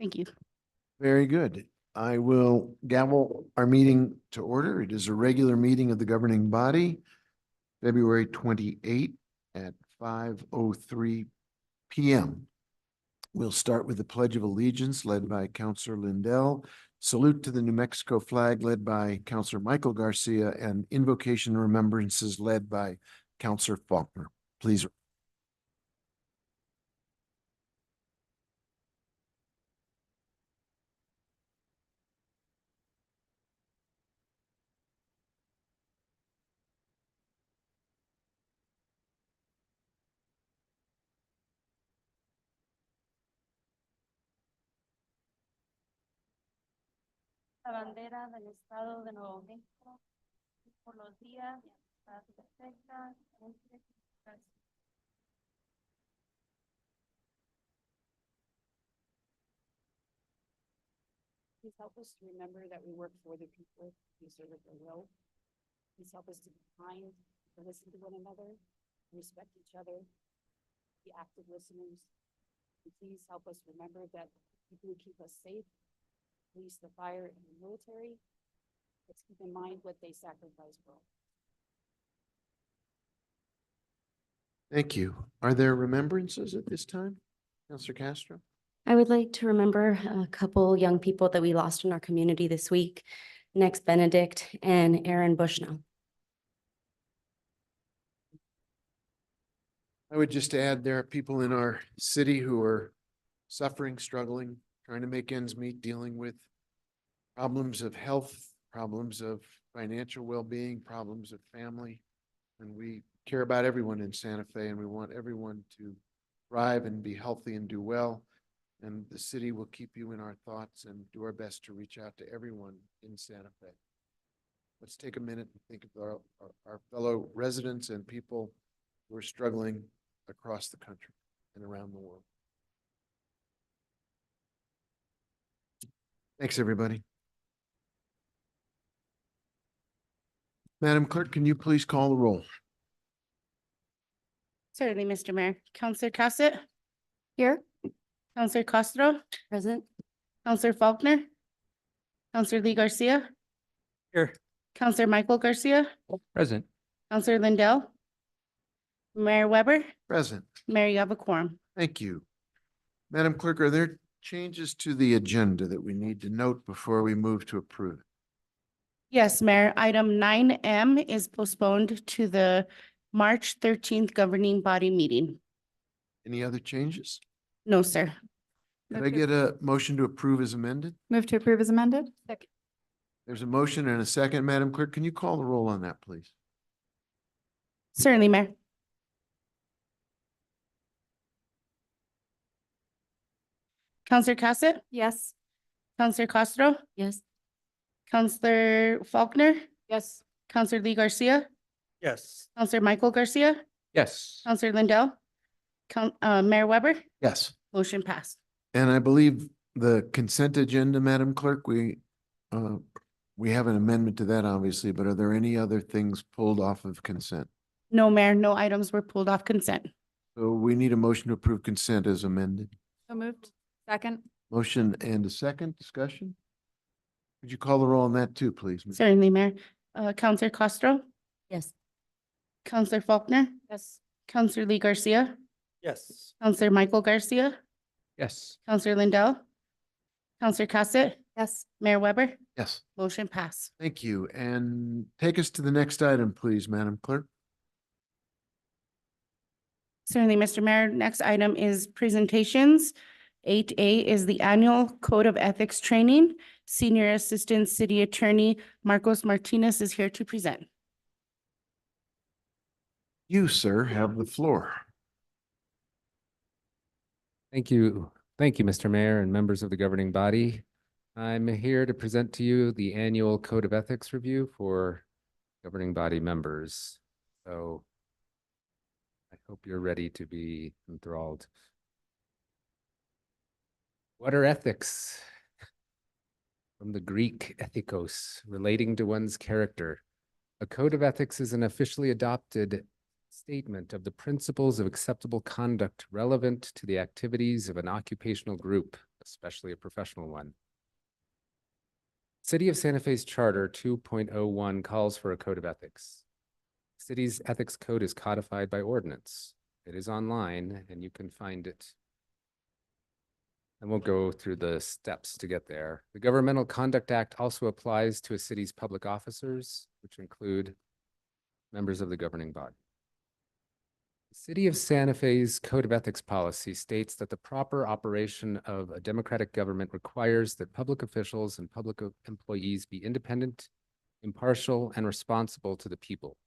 Thank you. Very good. I will gavel our meeting to order. It is a regular meeting of the governing body, February 28 at 5:03 p.m. We'll start with the Pledge of Allegiance led by Councilor Lindell, salute to the New Mexico flag led by Councilor Michael Garcia, and invocation and remembrances led by Councilor Faulkner. Please. La bandera del Estado de Nuevo México por los días de amistad perfecta entre las. Please help us to remember that we work for the people, we serve at their will. Please help us to be kind, to listen to one another, respect each other, be active listeners. And please help us remember that people who keep us safe, police, the fire, and the military, let's keep in mind what they sacrifice for. Thank you. Are there remembrances at this time? Councilor Castro? I would like to remember a couple young people that we lost in our community this week, Next Benedict and Aaron Bushnell. I would just add, there are people in our city who are suffering, struggling, trying to make ends meet, dealing with problems of health, problems of financial well-being, problems of family. And we care about everyone in Santa Fe, and we want everyone to thrive and be healthy and do well. And the city will keep you in our thoughts and do our best to reach out to everyone in Santa Fe. Let's take a minute and think of our fellow residents and people who are struggling across the country and around the world. Thanks, everybody. Madam Clerk, can you please call the roll? Certainly, Mr. Mayor. Councilor Cassett, Here. Councilor Castro, Present. Councilor Faulkner, Councilor Lee Garcia, Here. Councilor Michael Garcia, Present. Councilor Lindell, Mayor Weber, Present. Mayor, you have a quorum. Thank you. Madam Clerk, are there changes to the agenda that we need to note before we move to approve? Yes, Mayor, item 9M is postponed to the March 13th governing body meeting. Any other changes? No, sir. Could I get a motion to approve as amended? Move to approve as amended? There's a motion and a second. Madam Clerk, can you call the roll on that, please? Certainly, Mayor. Councilor Cassett, Yes. Councilor Castro, Yes. Councilor Faulkner, Yes. Councilor Lee Garcia, Yes. Councilor Michael Garcia, Yes. Councilor Lindell, Mayor Weber, Yes. motion passed. And I believe the consent agenda, Madam Clerk, we have an amendment to that, obviously, but are there any other things pulled off of consent? No, Mayor, no items were pulled off consent. So we need a motion to approve consent as amended. So moved. Second? Motion and a second discussion? Could you call the roll on that too, please? ma'am? Certainly, Mayor. Councilor Castro, Yes. Councilor Faulkner, Yes. Councilor Lee Garcia, Yes. Councilor Michael Garcia, Yes. Councilor Lindell, Councilor Cassett, Yes. Mayor Weber, Yes. motion passed. Thank you. And take us to the next item, please, Madam Clerk. Certainly, Mr. Mayor. Next item is presentations. 8A is the annual Code of Ethics Training. Senior Assistant City Attorney Marcos Martinez is here to present. You, sir, have the floor. Thank you. Thank you, Mr. Mayor and members of the governing body. I'm here to present to you the annual Code of Ethics review for governing body members. So I hope you're ready to be enthralled. What are ethics? From the Greek ethikos, relating to one's character. A code of ethics is an officially adopted statement of the principles of acceptable conduct relevant to the activities of an occupational group, especially a professional one. City of Santa Fe's Charter 2.01 calls for a code of ethics. City's ethics code is codified by ordinance. It is online and you can find it. And we'll go through the steps to get there. The Governmental Conduct Act also applies to a city's public officers, which include members of the governing body. The City of Santa Fe's Code of Ethics policy states that the proper operation of a democratic government requires that public officials and public employees be independent, impartial, and responsible to the people.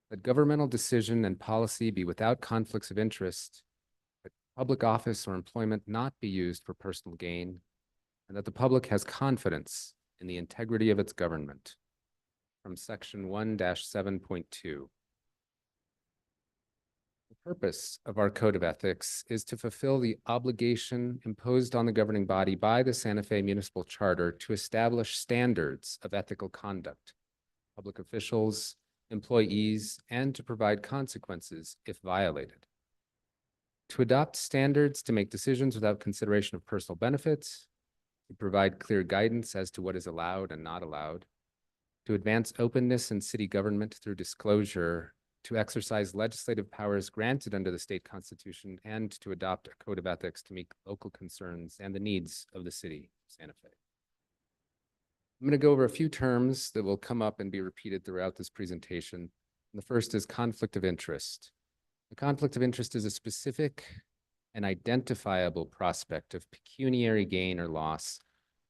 That governmental decision and policy be without conflicts of interest, that public office or employment not be used for personal gain, and that the public has confidence in the integrity of its government. From section 1-7.2. The purpose of our code of ethics is to fulfill the obligation imposed on the governing body by the Santa Fe Municipal Charter to establish standards of ethical conduct, public officials, employees, and to provide consequences if violated. To adopt standards to make decisions without consideration of personal benefits, to provide clear guidance as to what is allowed and not allowed, to advance openness in city government through disclosure, to exercise legislative powers granted under the state constitution, and to adopt a code of ethics to meet local concerns and the needs of the city of Santa Fe. I'm going to go over a few terms that will come up and be repeated throughout this presentation. And the first is conflict of interest. The conflict of interest is a specific and identifiable prospect of pecuniary gain or loss,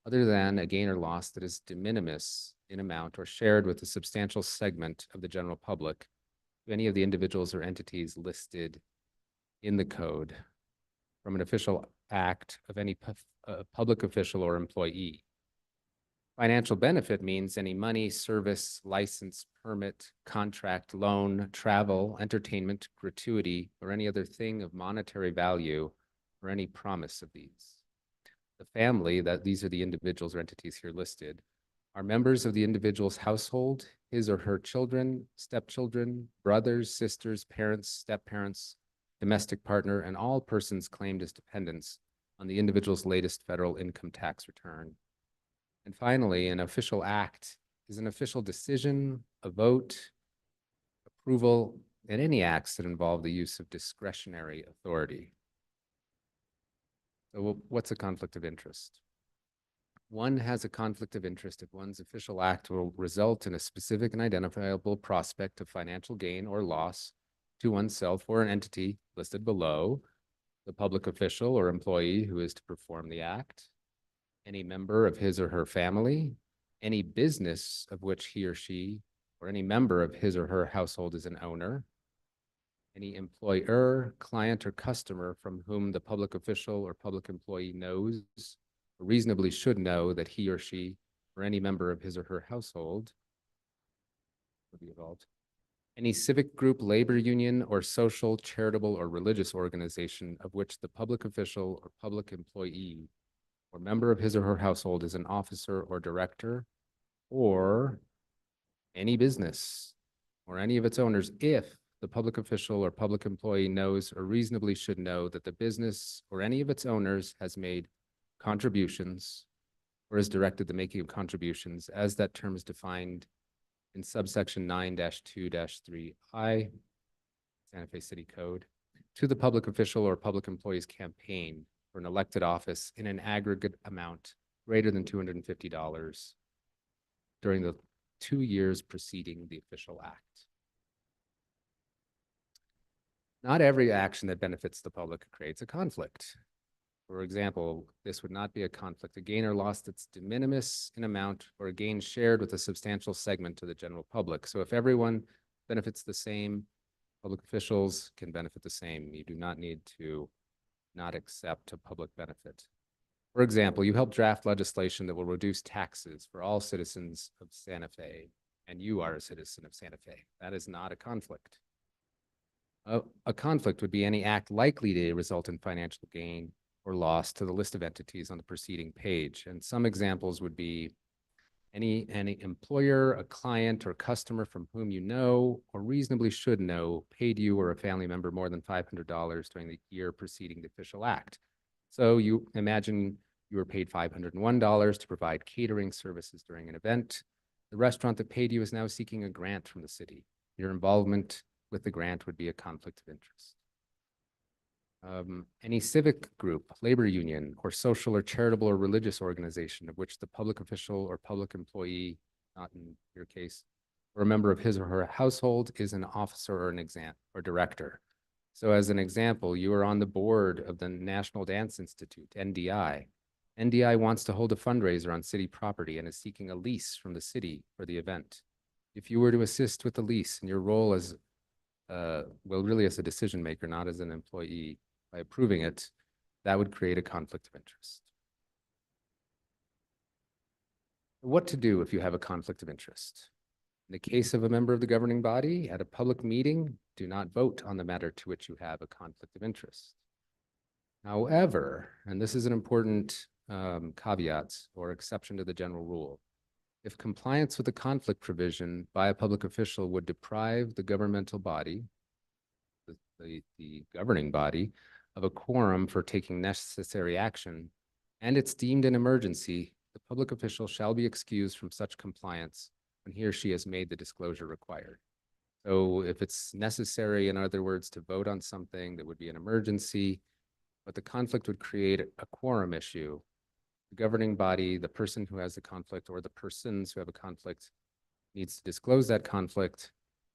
other than a gain or loss that is de minimis in amount or shared with a substantial segment of the general public, to any of the individuals or entities listed in the code from an official act of any public official or employee. Financial benefit means any money, service, license, permit, contract, loan, travel, entertainment, gratuity, or any other thing of monetary value, or any promise of these. The family, that these are the individuals or entities here listed, are members of the individual's household, his or her children, stepchildren, brothers, sisters, parents, step-parents, domestic partner, and all persons claimed as dependents on the individual's latest federal income tax return. And finally, an official act is an official decision, a vote, approval, and any acts that involve the use of discretionary authority. So what's a conflict of interest? One has a conflict of interest if one's official act will result in a specific and identifiable prospect of financial gain or loss to oneself or an entity listed below, the public official or employee who is to perform the act, any member of his or her family, any business of which he or she or any member of his or her household is an owner, any employer, client, or customer from whom the public official or public employee knows or reasonably should know that he or she or any member of his or her household would be involved. Any civic group, labor union, or social, charitable, or religious organization of which the public official or public employee or member of his or her household is an officer or director, or any business or any of its owners if the public official or public employee knows or reasonably should know that the business or any of its owners has made contributions or is directed the making of contributions as that term is defined in subsection 9-2-3I, Santa Fe City Code, to the public official or public employee's campaign for an elected office in an aggregate amount greater than $250 during the 2 years preceding the official act. Not every action that benefits the public creates a conflict. For example, this would not be a conflict, a gain or loss that's de minimis in amount or a gain shared with a substantial segment of the general public. So if everyone benefits the same, public officials can benefit the same. You do not need to not accept a public benefit. For example, you help draft legislation that will reduce taxes for all citizens of Santa Fe, and you are a citizen of Santa Fe. That is not a conflict. A conflict would be any act likely to result in financial gain or loss to the list of entities on the preceding page. And some examples would be any employer, a client, or customer from whom you know or reasonably should know paid you or a family member more than $500 during the year preceding the official act. So you imagine You were paid $501 to provide catering services during an event. The restaurant that paid you is now seeking a grant from the city. Your involvement with the grant would be a conflict of interest. Any civic group, labor union, or social or charitable or religious organization of which the public official or public employee, not in your case, or a member of his or her household is an officer or an exam or director. So as an example, you are on the board of the National Dance Institute, NDI. NDI wants to hold a fundraiser on city property and is seeking a lease from the city for the event. If you were to assist with the lease in your role as, well, really as a decision maker, not as an employee, by approving it, that would create a conflict of interest. What to do if you have a conflict of interest? In the case of a member of the governing body at a public meeting, do not vote on the matter to which you have a conflict of interest. However, and this is an important caveat or exception to the general rule, if compliance with the conflict provision by a public official would deprive the governmental body, the governing body, of a quorum for taking necessary action, and it's deemed an emergency, the public official shall be excused from such compliance when he or she has made the disclosure required. So if it's necessary, in other words, to vote on something that would be an emergency, but the conflict would create a quorum issue, the governing body, the person who has the conflict or the persons who have a conflict needs to disclose that conflict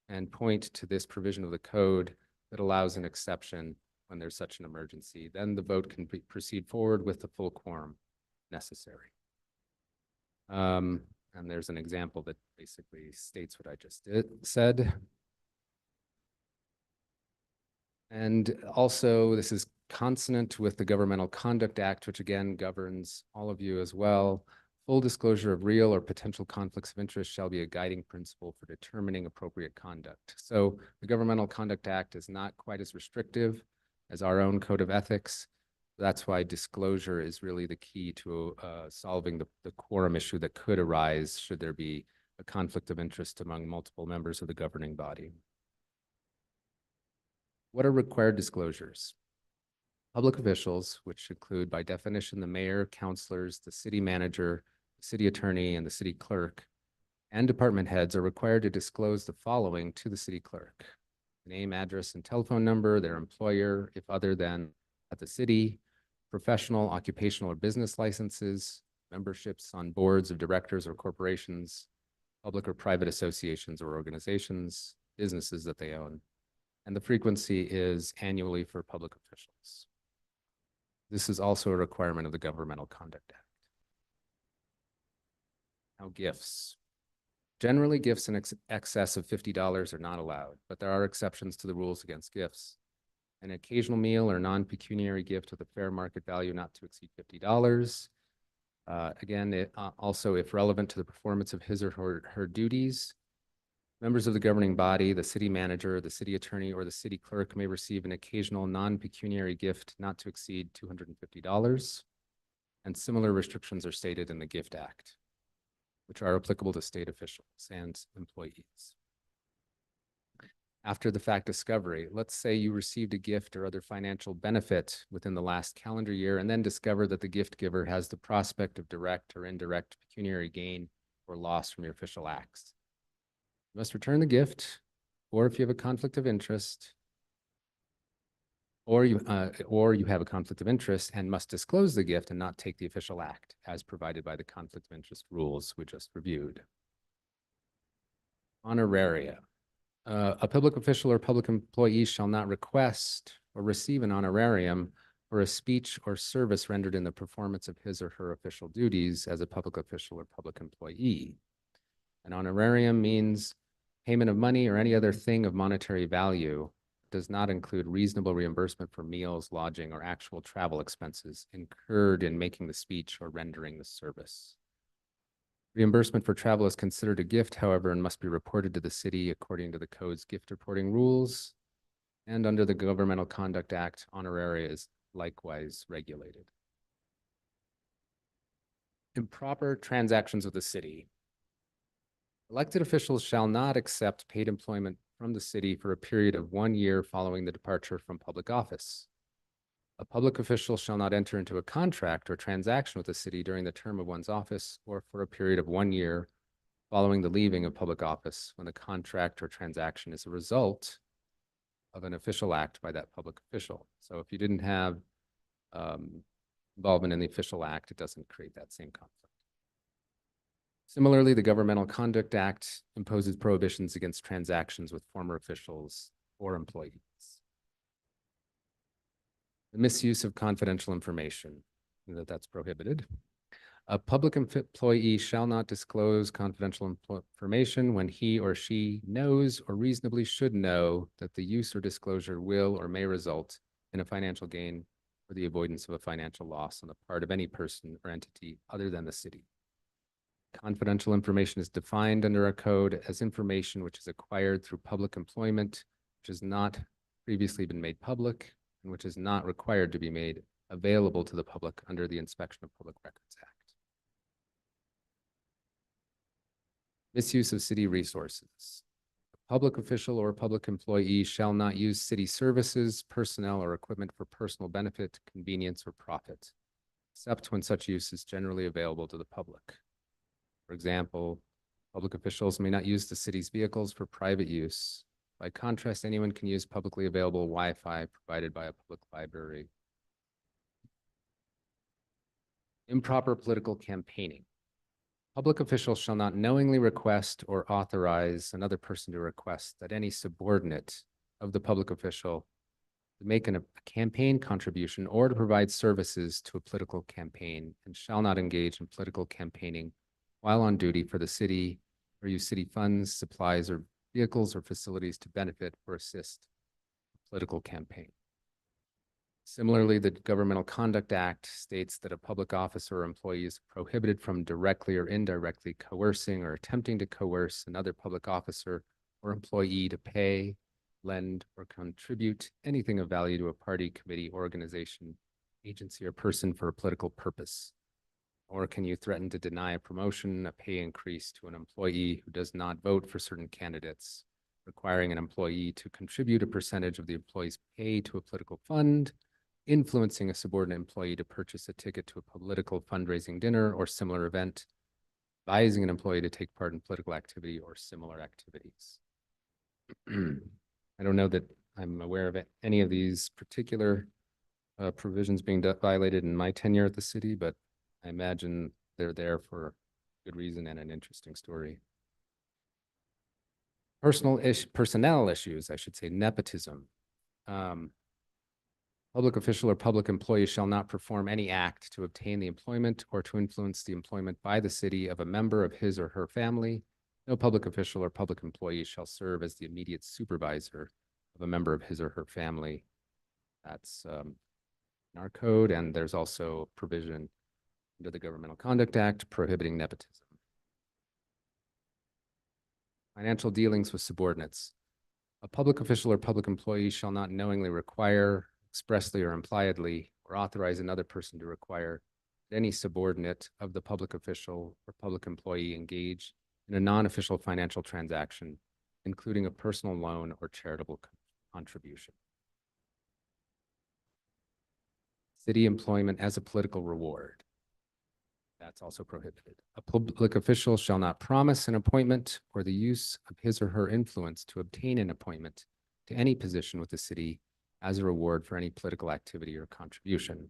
and point to this provision of the code that allows an exception when there's such an emergency. Then the vote can proceed forward with the full quorum necessary. And there's an example that basically states what I just said. And also, this is consonant with the Governmental Conduct Act, which again governs all of you as well. Full disclosure of real or potential conflicts of interest shall be a guiding principle for determining appropriate conduct. So the Governmental Conduct Act is not quite as restrictive as our own code of ethics. That's why disclosure is really the key to solving the quorum issue that could arise should there be a conflict of interest among multiple members of the governing body. What are required disclosures? Public officials, which include by definition the mayor, councilors, the city manager, the city attorney, and the city clerk, and department heads are required to disclose the following to the city clerk: name, address, and telephone number, their employer, if other than at the city, professional, occupational, or business licenses, memberships on boards of directors or corporations, public or private associations or organizations, businesses that they own. And the frequency is annually for public officials. This is also a requirement of the Governmental Conduct Act. Now, gifts. Generally, gifts in excess of $50 are not allowed, but there are exceptions to the rules against gifts. An occasional meal or non-pecuniary gift with a fair market value not to exceed $50. Again, also if relevant to the performance of his or her duties, members of the governing body, the city manager, the city attorney, or the city clerk may receive an occasional non-pecuniary gift not to exceed $250. And similar restrictions are stated in the Gift Act, which are applicable to state officials and employees. After the fact discovery, let's say you received a gift or other financial benefit within the last calendar year and then discover that the gift giver has the prospect of direct or indirect pecuniary gain or loss from your official acts. You must return the gift, or if you have a conflict of interest, or you have a conflict of interest and must disclose the gift and not take the official act as provided by the conflict of interest rules we just reviewed. Honoraria. A public official or public employee shall not request or receive an honorarium for a speech or service rendered in the performance of his or her official duties as a public official or public employee. An honorarium means payment of money or any other thing of monetary value. Does not include reasonable reimbursement for meals, lodging, or actual travel expenses incurred in making the speech or rendering the service. Reimbursement for travel is considered a gift, however, and must be reported to the city according to the code's gift reporting rules. And under the Governmental Conduct Act, honoraria is likewise regulated. Improper transactions with the city. Elected officials shall not accept paid employment from the city for a period of 1 year following the departure from public office. A public official shall not enter into a contract or transaction with the city during the term of one's office or for a period of 1 year following the leaving of public office when the contract or transaction is a result of an official act by that public official. So if you didn't have involvement in the official act, it doesn't create that same conflict. Similarly, the Governmental Conduct Act imposes prohibitions against transactions with former officials or employees. The misuse of confidential information, that's prohibited. A public employee shall not disclose confidential information when he or she knows or reasonably should know that the use or disclosure will or may result in a financial gain or the avoidance of a financial loss on the part of any person or entity other than the city. Confidential information is defined under our code as information which is acquired through public employment, which has not previously been made public, and which is not required to be made available to the public under the Inspection of Public Records Act. Misuse of city resources. A public official or public employee shall not use city services, personnel, or equipment for personal benefit, convenience, or profit, except when such use is generally available to the public. For example, public officials may not use the city's vehicles for private use. By contrast, anyone can use publicly available Wi-Fi provided by a public library. Improper political campaigning. Public officials shall not knowingly request or authorize another person to request that any subordinate of the public official to make a campaign contribution or to provide services to a political campaign, and shall not engage in political campaigning while on duty for the city or use city funds, supplies, or vehicles or facilities to benefit or assist a political campaign. Similarly, the Governmental Conduct Act states that a public officer or employee is prohibited from directly or indirectly coercing or attempting to coerce another public officer or employee to pay, lend, or contribute anything of value to a party, committee, organization, agency, or person for a political purpose. Or can you threaten to deny a promotion, a pay increase to an employee who does not vote for certain candidates, requiring an employee to contribute a percentage of the employee's pay to a political fund, influencing a subordinate employee to purchase a ticket to a political fundraising dinner or similar event, advising an employee to take part in political activity or similar activities. I don't know that I'm aware of any of these particular provisions being violated in my tenure at the city, but I imagine they're there for good reason and an interesting story. Personnel issues, I should say, nepotism. Public official or public employee shall not perform any act to obtain the employment or to influence the employment by the city of a member of his or her family. No public official or public employee shall serve as the immediate supervisor of a member of his or her family. That's in our code, and there's also provision under the Governmental Conduct Act prohibiting nepotism. Financial dealings with subordinates. A public official or public employee shall not knowingly require, expressly or impliedly, or authorize another person to require that any subordinate of the public official or public employee engage in a non-official financial transaction, including a personal loan or charitable contribution. City employment as a political reward. That's also prohibited. A public official shall not promise an appointment or the use of his or her influence to obtain an appointment to any position with the city as a reward for any political activity or contribution.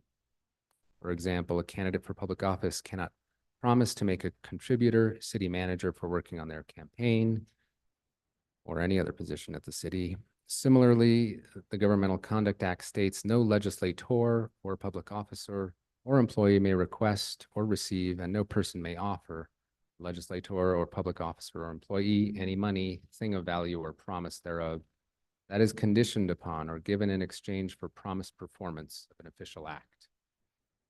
For example, a candidate for public office cannot promise to make a contributor city manager for working on their campaign or any other position at the city. Similarly, the Governmental Conduct Act states no legislator or public officer or employee may request or receive, and no person may offer legislator or public officer or employee any money, thing of value, or promise thereof that is conditioned upon or given in exchange for promised performance of an official act.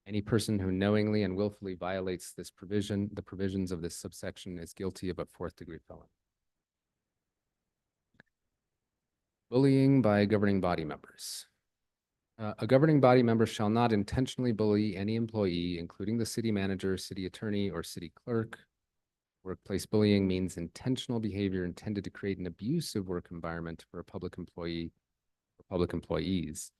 Any person who knowingly and willfully violates this provision, the provisions of this subsection, is guilty of a 4th-degree felony. Bullying by governing body members. A governing body member shall not intentionally bully any employee, including the city manager, city attorney, or city clerk. Workplace bullying means intentional behavior intended to create an abusive work environment for a public employee or public employees.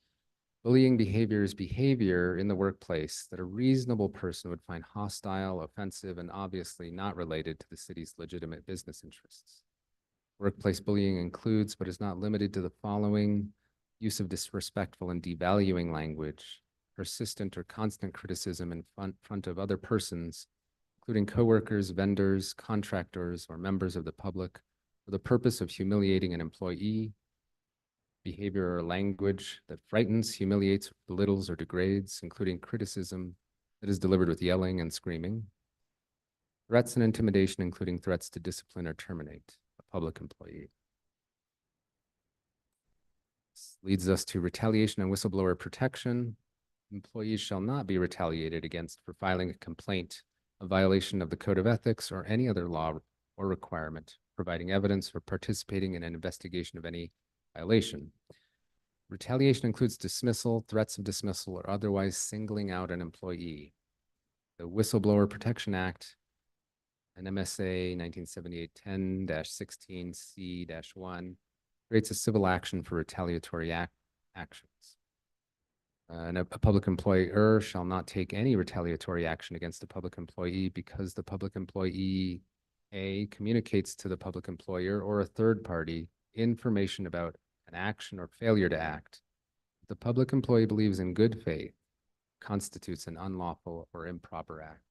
Bullying behavior is behavior in the workplace that a reasonable person would find hostile, offensive, and obviously not related to the city's legitimate business interests. Workplace bullying includes, but is not limited to, the following: use of disrespectful and devaluing language, persistent or constant criticism in front of other persons, including coworkers, vendors, contractors, or members of the public, for the purpose of humiliating an employee; behavior or language that frightens, humiliates, belittles, or degrades, including criticism that is delivered with yelling and screaming; threats and intimidation, including threats to discipline or terminate a public employee. This leads us to retaliation and whistleblower protection. Employees shall not be retaliated against for filing a complaint, a violation of the Code of Ethics, or any other law or requirement, providing evidence, or participating in an investigation of any violation. Retaliation includes dismissal, threats of dismissal, or otherwise singling out an employee. The Whistleblower Protection Act, and MSA 1978-10-16C-1, creates a civil action for retaliatory actions. And a public employer shall not take any retaliatory action against a public employee because the public employee A, communicates to the public employer or a third party information about an action or failure to act that the public employee believes in good faith constitutes an unlawful or improper act.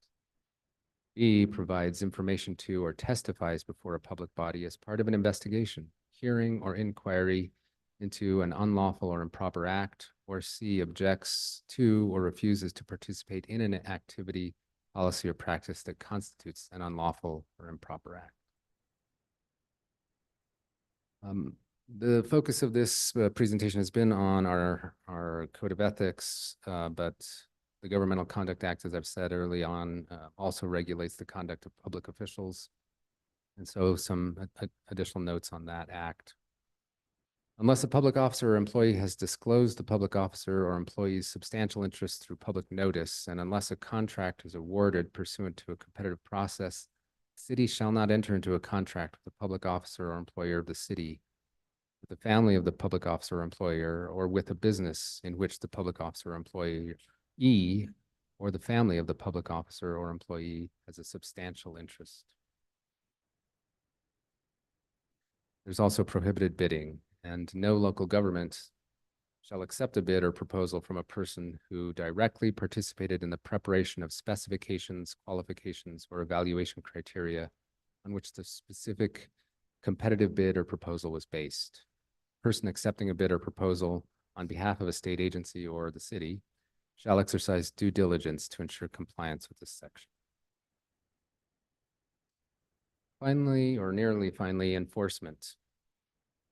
B, provides information to or testifies before a public body as part of an investigation, hearing, or inquiry into an unlawful or improper act. Or C, objects to or refuses to participate in an activity, policy, or practice that constitutes an unlawful or improper act. The focus of this presentation has been on our Code of Ethics, but the Governmental Conduct Act, as I've said early on, also regulates the conduct of public officials. And so some additional notes on that act. Unless a public officer or employee has disclosed the public officer or employee's substantial interest through public notice, and unless a contract is awarded pursuant to a competitive process, the city shall not enter into a contract with the public officer or employer of the city, with the family of the public officer or employer, or with a business in which the public officer or employee or the family of the public officer or employee has a substantial interest. There's also prohibited bidding, and no local government shall accept a bid or proposal from a person who directly participated in the preparation of specifications, qualifications, or evaluation criteria on which the specific competitive bid or proposal was based. A person accepting a bid or proposal on behalf of a state agency or the city shall exercise due diligence to ensure compliance with this section. Finally, or nearly finally, enforcement.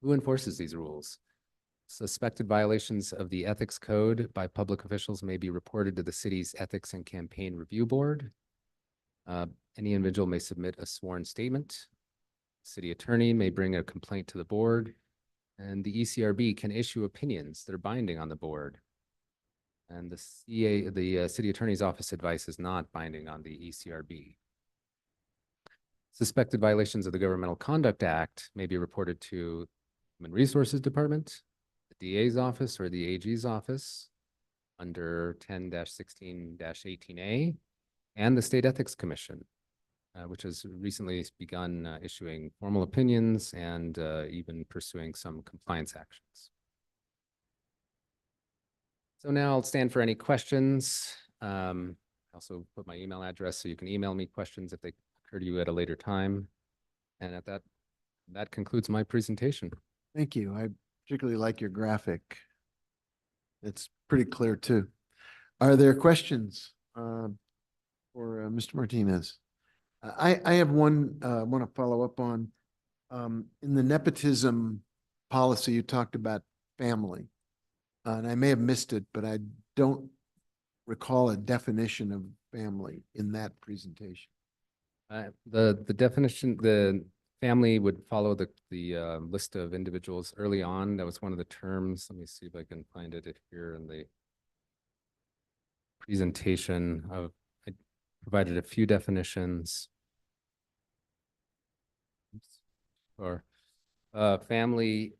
Who enforces these rules? Suspected violations of the Ethics Code by public officials may be reported to the city's Ethics and Campaign Review Board. Any individual may submit a sworn statement. City attorney may bring a complaint to the board, and the ECRB can issue opinions that are binding on the board. And the city attorney's office advice is not binding on the ECRB. Suspected violations of the Governmental Conduct Act may be reported to Human Resources Department, the DA's office, or the AG's office under 10-16-18A, and the State Ethics Commission, which has recently begun issuing formal opinions and even pursuing some compliance actions. So now I'll stand for any questions. I also put my email address so you can email me questions if they occur to you at a later time. And at that concludes my presentation. Thank you. I particularly like your graphic. It's pretty clear too. Are there questions for Mr. Martinez? I have one I want to follow up on. In the nepotism policy, you talked about family. And I may have missed it, but I don't recall a definition of family in that presentation. The definition, the family would follow the list of individuals early on. That was one of the terms. Let me see if I can find it here in the presentation. I provided a few definitions. Or family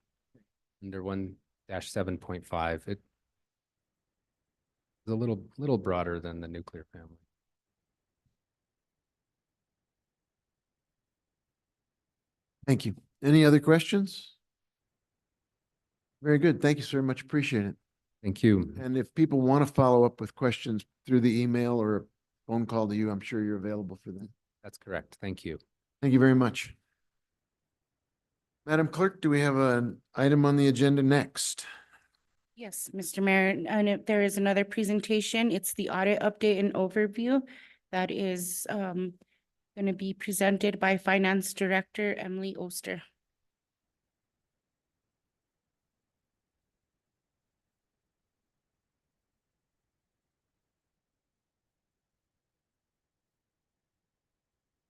under 1-7.5. It's a little broader than the nuclear family. Thank you. Any other questions? Very good. Thank you so much. Appreciate it. Thank you. And if people want to follow up with questions through the email or a phone call to you, I'm sure you're available for that. That's correct. Thank you. Thank you very much. Madam Clerk, do we have an item on the agenda next? Yes, Mr. Mayor, and if there is another presentation, it's the audit update and overview that is going to be presented by Finance Director Emily Oster.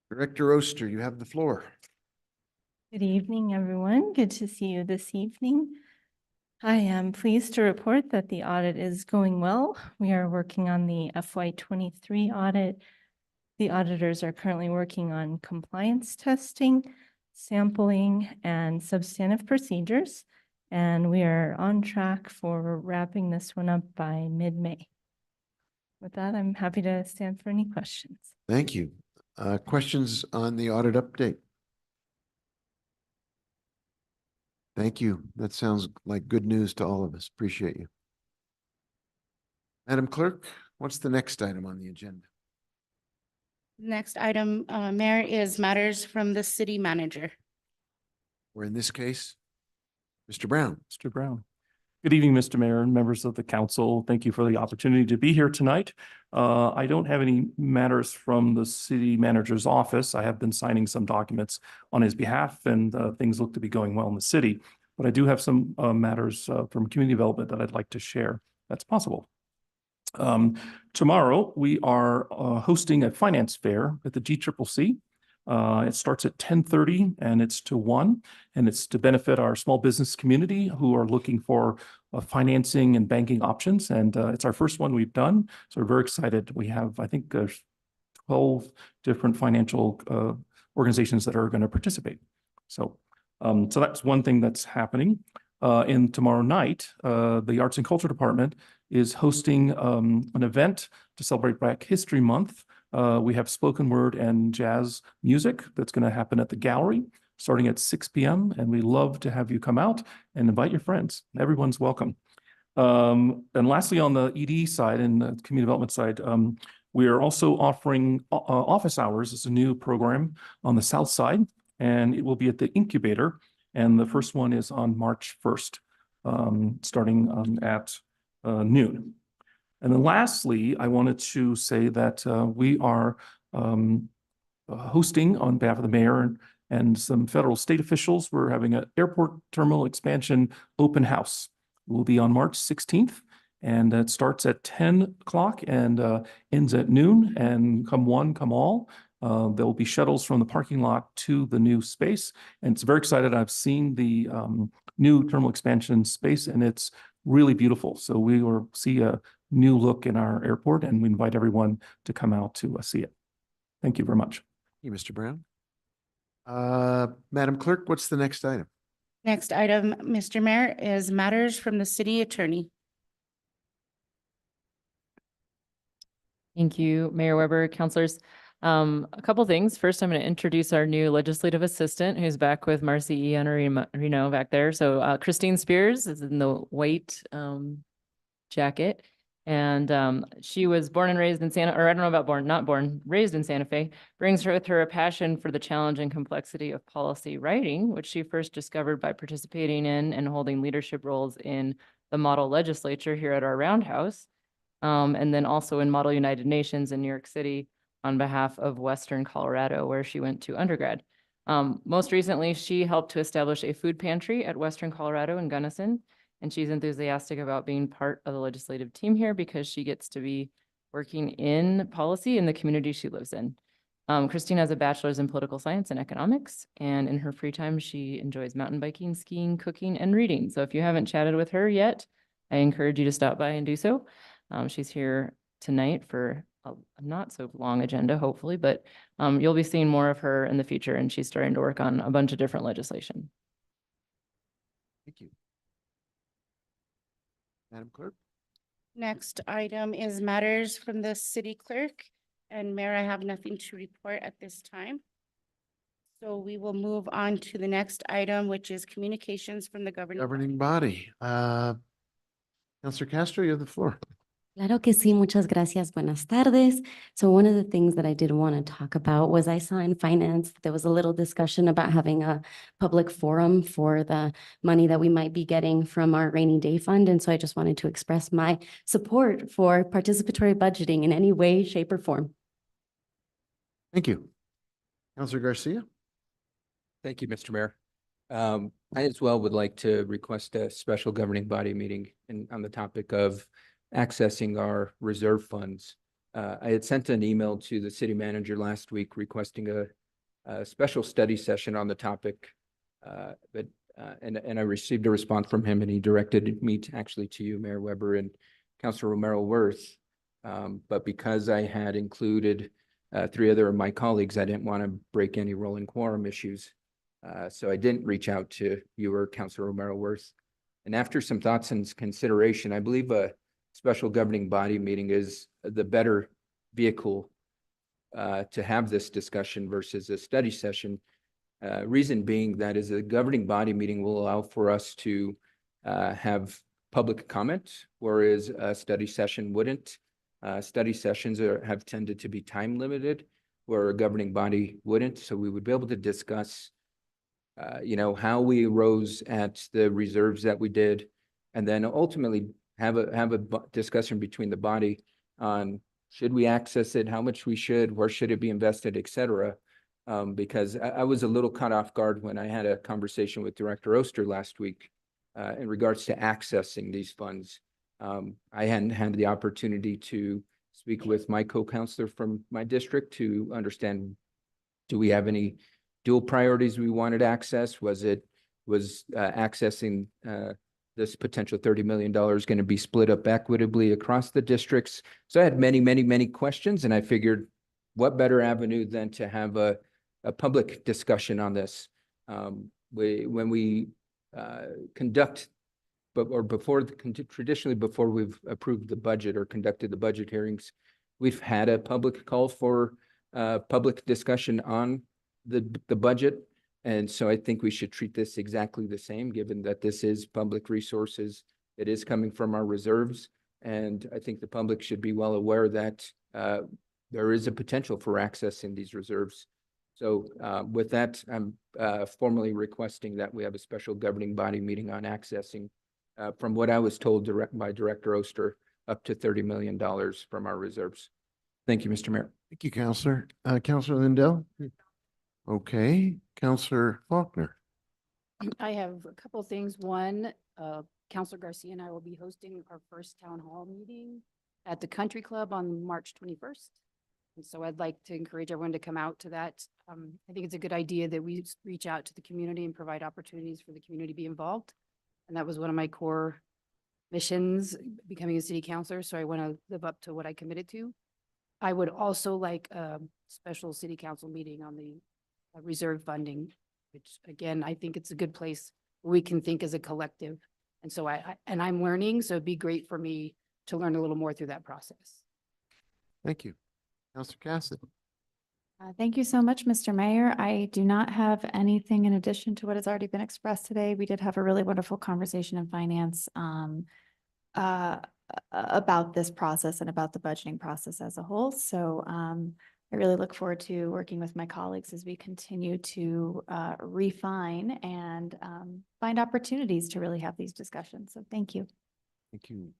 Director Oster, you have the floor. Good evening, everyone. Good to see you this evening. I am pleased to report that the audit is going well. We are working on the FY23 audit. The auditors are currently working on compliance testing, sampling, and substantive procedures. And we are on track for wrapping this one up by mid-May. With that, I'm happy to stand for any questions. Thank you. Questions on the audit update? Thank you. That sounds like good news to all of us. Appreciate you. Madam Clerk, what's the next item on the agenda? Next item, Mayor, is matters from the city manager. Or in this case, Mr. Brown. Mr. Brown. Good evening, Mr. Mayor and members of the council. Thank you for the opportunity to be here tonight. I don't have any matters from the city manager's office. I have been signing some documents on his behalf and things look to be going well in the city. But I do have some matters from community development that I'd like to share. That's possible. Tomorrow, we are hosting a finance fair at the GCCC. It starts at 10:30 and it's to 1, and it's to benefit our small business community who are looking for financing and banking options. And it's our first one we've done. So we're very excited. We have, I think, 12 different financial organizations that are going to participate. So that's one thing that's happening. And tomorrow night, the Arts and Culture Department is hosting an event to celebrate Black History Month. We have spoken word and jazz music that's going to happen at the gallery starting at 6 p.m. And we love to have you come out and invite your friends. Everyone's welcome. And lastly, on the ED side and the community development side, we are also offering office hours as a new program on the south side, and it will be at the incubator. And the first one is on March 1st, starting at noon. And then lastly, I wanted to say that we are hosting on behalf of the mayor and some federal state officials. We're having an airport terminal expansion open house. It will be on March 16th, and it starts at 10 o'clock and ends at noon. And come one, come all. There will be shuttles from the parking lot to the new space. And it's very excited. I've seen the new terminal expansion space, and it's really beautiful. So we will see a new look in our airport, and we invite everyone to come out to see it. Thank you very much. Thank you, Mr. Brown. Madam Clerk, what's the next item? Next item, Mr. Mayor, is matters from the city attorney. Thank you, Mayor Weber, councilors. A couple things. First, I'm going to introduce our new legislative assistant who's back with Marcy Reno back there. So Christine Spears is in the white jacket. And she was born and raised in raised in Santa Fe, brings her with her a passion for the challenge and complexity of policy writing, which she first discovered by participating in and holding leadership roles in the model legislature here at our Roundhouse. And then also in Model United Nations in New York City on behalf of Western Colorado, where she went to undergrad. Most recently, she helped to establish a food pantry at Western Colorado in Gunnison. And she's enthusiastic about being part of the legislative team here because she gets to be working in policy in the community she lives in. Christine has a bachelor's in political science and economics, and in her free time, she enjoys mountain biking, skiing, cooking, and reading. So if you haven't chatted with her yet, I encourage you to stop by and do so. She's here tonight for a not so long agenda, hopefully, but you'll be seeing more of her in the future, and she's starting to work on a bunch of different legislation. Thank you. Madam Clerk? Next item is matters from the city clerk. And Mayor, I have nothing to report at this time. So we will move on to the next item, which is communications from the governing. Governing body. Counselor Castro, you have the floor. Claro que sí, muchas gracias. Buenas tardes. So one of the things that I did want to talk about was I saw in finance, there was a little discussion about having a public forum for the money that we might be getting from our rainy day fund. And so I just wanted to express my support for participatory budgeting in any way, shape, or form. Thank you. Counselor Garcia? Thank you, Mr. Mayor. I as well would like to request a special governing body meeting on the topic of accessing our reserve funds. I had sent an email to the city manager last week requesting a special study session on the topic. And I received a response from him, and he directed me actually to you, Mayor Weber and Councilor Romero Worth. But because I had included three other of my colleagues, I didn't want to break any rolling quorum issues. So I didn't reach out to you or Councilor Romero Worth. And after some thoughts and consideration, I believe a special governing body meeting is the better vehicle to have this discussion versus a study session. Reason being that is a governing body meeting will allow for us to have public comment, whereas a study session wouldn't. Study sessions have tended to be time limited, where a governing body wouldn't. So we would be able to discuss how we rose at the reserves that we did, and then ultimately have a discussion between the body on should we access it, how much we should, where should it be invested, et cetera. Because I was a little caught off guard when I had a conversation with Director Oster last week in regards to accessing these funds. I hadn't had the opportunity to speak with my co-counselor from my district to understand, do we have any dual priorities we wanted to access? Was accessing this potential $30 million going to be split up equitably across the districts? So I had many questions, and I figured what better avenue than to have a public discussion on this. When we conduct, traditionally before we've approved the budget or conducted the budget hearings, we've had a public call for public discussion on the budget. And so I think we should treat this exactly the same, given that this is public resources. It is coming from our reserves. And I think the public should be well aware that there is a potential for accessing these reserves. So with that, I'm formally requesting that we have a special governing body meeting on accessing, from what I was told by Director Oster, up to $30 million from our reserves. Thank you, Mr. Mayor. Thank you, Counselor. Counselor Lindell? Okay, Counselor Faulkner. I have a couple of things. One, Counselor Garcia and I will be hosting our first town hall meeting at the Country Club on March 21st. And so I'd like to encourage everyone to come out to that. I think it's a good idea that we reach out to the community and provide opportunities for the community to be involved. And that was one of my core missions, becoming a city councilor. So I want to live up to what I committed to. I would also like a special city council meeting on the reserve funding, which again, I think it's a good place where we can think as a collective. And so I'm learning, so it'd be great for me to learn a little more through that process. Thank you. Counselor Cassidy. Thank you so much, Mr. Mayor. I do not have anything in addition to what has already been expressed today. We did have a really wonderful conversation in finance about this process and about the budgeting process as a whole. So I really look forward to working with my colleagues as we continue to refine and find opportunities to really have these discussions. So thank you. Thank you.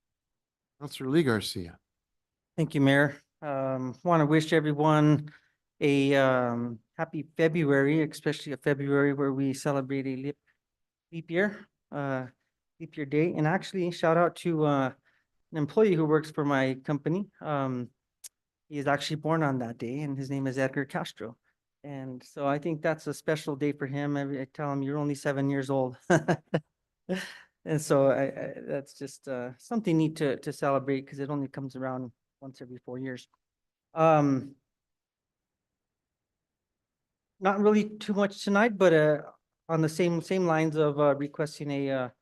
Counselor Lee Garcia. Thank you, Mayor. Want to wish everyone a happy February, especially a February where we celebrate a leap year day. And actually, shout out to an employee who works for my company. He is actually born on that day, and his name is Edgar Castro. And so I think that's a special day for him. I tell him, you're only 7 years old. And so that's just something neat to celebrate, because it only comes around once every 4 years. Not really too much tonight, but on the same lines of requesting a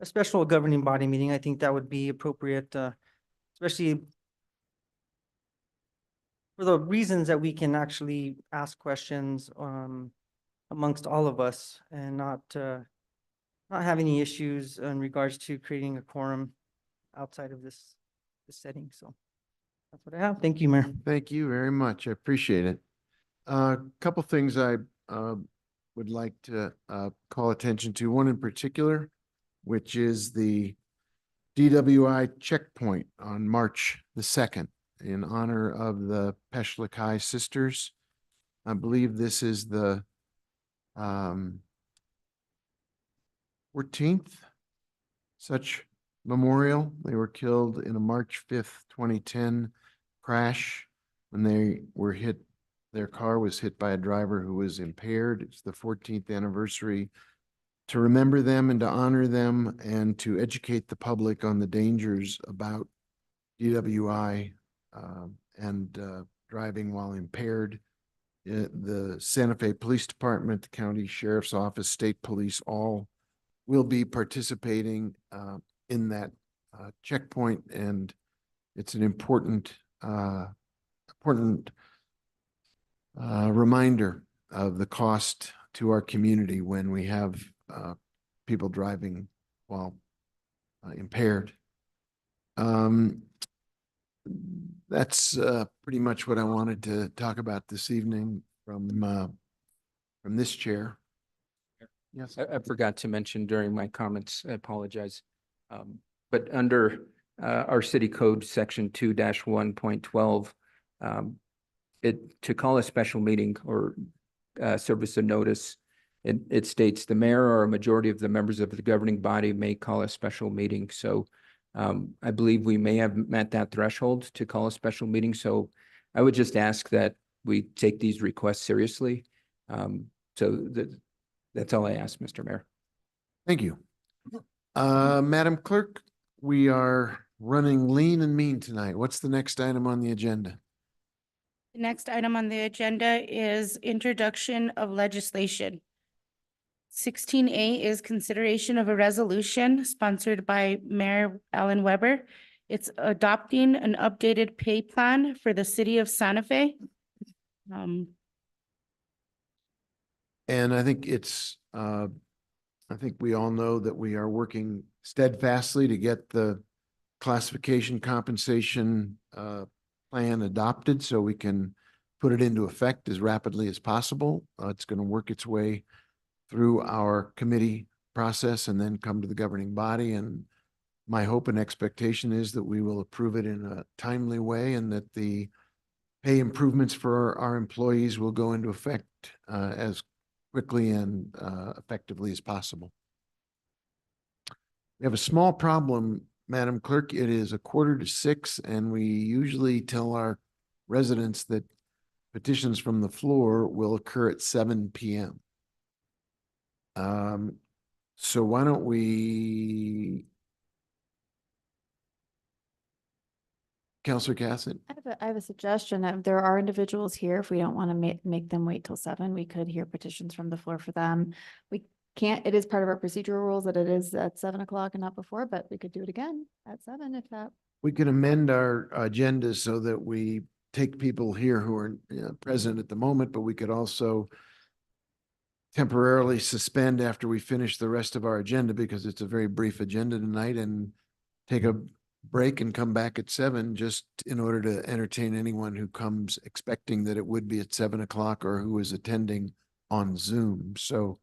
special governing body meeting, I think that would be appropriate especially for the reasons that we can actually ask questions amongst all of us and not have any issues in regards to creating a quorum outside of this setting. So that's what I have. Thank you, Mayor. Thank you very much. I appreciate it. A couple things I would like to call attention to. One in particular, which is the DWI checkpoint on March the 2nd in honor of the Peshlikai sisters. I believe this is the 14th such memorial. They were killed in a March 5th, 2010 crash when they were hit. Their car was hit by a driver who was impaired. It's the 14th anniversary to remember them and to honor them and to educate the public on the dangers about DWI and driving while impaired. The Santa Fe Police Department, the County Sheriff's Office, State Police, all will be participating in that checkpoint, and it's an important reminder of the cost to our community when we have people driving while impaired. That's pretty much what I wanted to talk about this evening from this chair. Yes. I forgot to mention during my comments, I apologize. But under our city code, section 2-1.12, to call a special meeting or service a notice, it states the mayor or a majority of the members of the governing body may call a special meeting. So I believe we may have met that threshold to call a special meeting. So I would just ask that we take these requests seriously. That's all I ask, Mr. Mayor. Thank you. Madam Clerk, we are running lean and mean tonight. What's the next item on the agenda? The next item on the agenda is introduction of legislation. 16A is consideration of a resolution sponsored by Mayor Alan Weber. It's adopting an updated pay plan for the city of Santa Fe. And I think I think we all know that we are working steadfastly to get the classification compensation plan adopted so we can put it into effect as rapidly as possible. It's going to work its way through our committee process and then come to the governing body. And my hope and expectation is that we will approve it in a timely way and that the pay improvements for our employees will go into effect as quickly and effectively as possible. We have a small problem, Madam Clerk. It is 5:45, and we usually tell our residents that petitions from the floor will occur at 7 p.m. So why don't we, Councilor Cassidy? I have a suggestion. There are individuals here. If we don't want to make them wait till 7, we could hear petitions from the floor for them. We can't, it is part of our procedural rules that it is at 7 o'clock and not before, but we could do it again at 7 if that. We could amend our agenda so that we take people here who are present at the moment, but we could also temporarily suspend after we finish the rest of our agenda because it's a very brief agenda tonight, and take a break and come back at 7 just in order to entertain anyone who comes expecting that it would be at 7 o'clock or who is attending on Zoom. So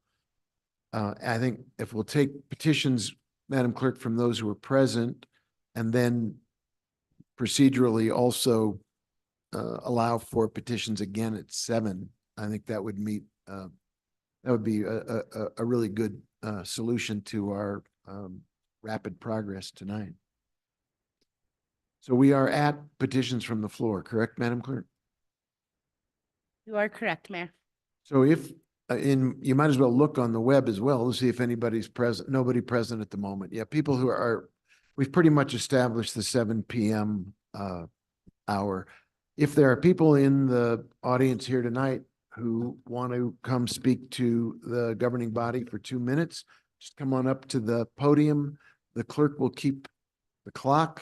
I think if we'll take petitions, Madam Clerk, from those who are present and then procedurally also allow for petitions again at 7, I think that would meet that would be a really good solution to our rapid progress tonight. So we are at petitions from the floor, correct, Madam Clerk? You are correct, Mayor. So if you might as well look on the web as well to see if anybody's present. Nobody present at the moment. Yeah, people who are, we've pretty much established the 7 p.m. Hour. If there are people in the audience here tonight who want to come speak to the governing body for 2 minutes, just come on up to the podium. The clerk will keep the clock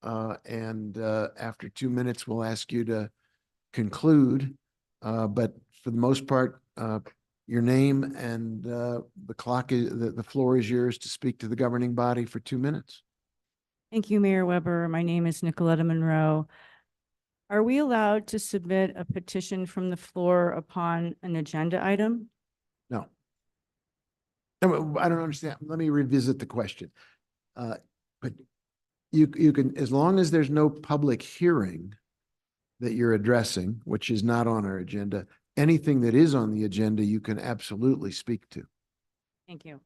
and after 2 minutes, we'll ask you to conclude. But for the most part, your name and the clock is, the floor is yours to speak to the governing body for 2 minutes. Thank you, Mayor Weber. My name is Nicoletta Monroe. Are we allowed to submit a petition from the floor upon an agenda item? No. No, I don't understand. Let me revisit the question. But you can, as long as there's no public hearing that you're addressing, which is not on our agenda, anything that is on the agenda, you can absolutely speak to. Thank you.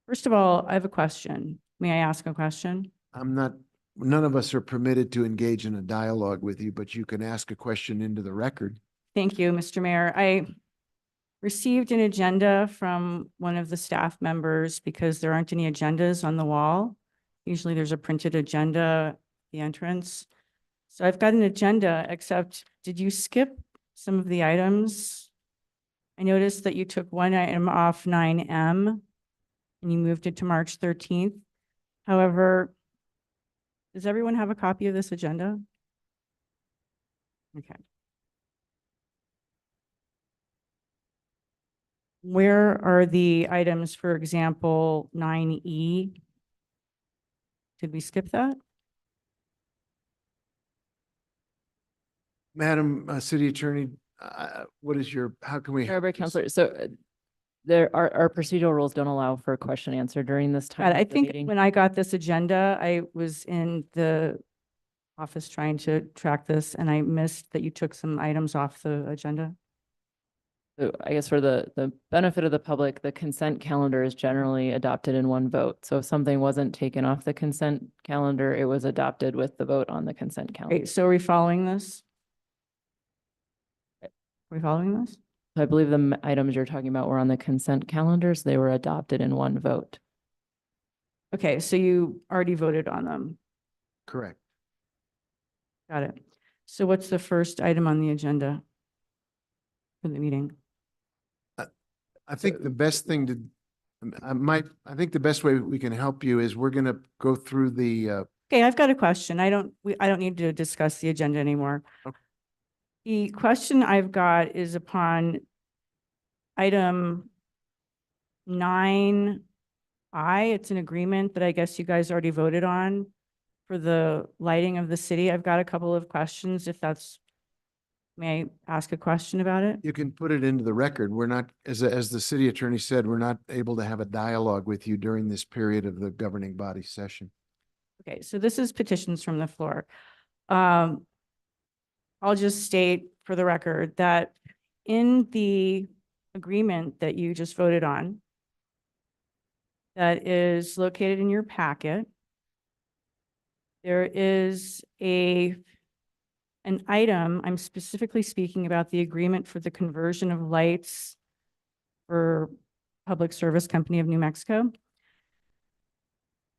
First of all, I have a question. May I ask a question? None of us are permitted to engage in a dialogue with you, but you can ask a question into the record. Thank you, Mr. Mayor. I received an agenda from one of the staff members because there aren't any agendas on the wall. Usually there's a printed agenda at the entrance. So I've got an agenda, except did you skip some of the items? I noticed that you took one item off 9M and you moved it to March 13th. However, does everyone have a copy of this agenda? Okay. Where are the items, for example, 9E? Did we skip that? Madam City Attorney, what is your, how can we? Mayor Weber, help this? Counselor, so there are, our procedural rules don't allow for a question answer during this time. I of the think meeting. when I got this agenda, I was in the office trying to track this and I missed that you took some items off the agenda. So I guess for the benefit of the public, the consent calendar is generally adopted in one vote. So if something wasn't taken off the consent calendar, it was adopted with the vote on the consent calendar. Okay, so are we following this? Are we following this? I believe the items you're talking about were on the consent calendars. They were adopted in one vote. Okay, so you already voted on them. Correct. Got it. So what's the first item on the agenda for the meeting? I think the best thing to, I think the best way we can help you is we're gonna go through the, Okay, I've got a question. I don't need to discuss the agenda anymore. Okay. The question I've got is upon item 9I. It's an agreement that I guess you guys already voted on for the lighting of the city. I've got a couple of questions if that's, may I ask a question about it? you can put it into the record. We're not, as the city attorney said, we're not able to have a dialogue with you during this period of the governing body session. Okay, so this is petitions from the floor. I'll just state for the record that in the agreement that you just voted on, that is located in your packet, there is an item, I'm specifically speaking about the agreement for the conversion of lights for Public Service Company of New Mexico.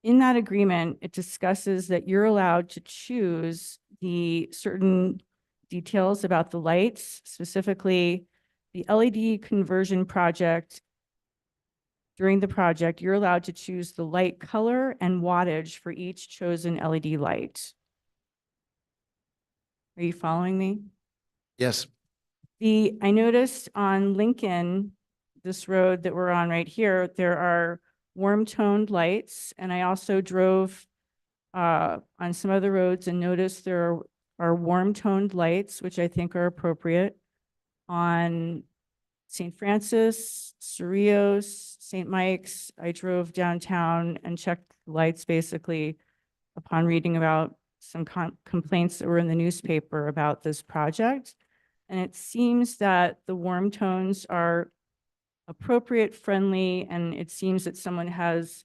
In that agreement, it discusses that you're allowed to choose the certain details about the lights, specifically the LED conversion project. During the project, you're allowed to choose the light color and wattage for each chosen LED light. Are you following me? Yes, I noticed on Lincoln, this road that we're on right here, there are warm toned lights. And I also drove on some other roads and noticed there are warm toned lights, which I think are appropriate on St. Francis, Cerrillos, St. Mike's. I drove downtown and checked the lights basically upon reading about some complaints that were in the newspaper about this project. And it seems that the warm tones are appropriate, friendly, and it seems that someone has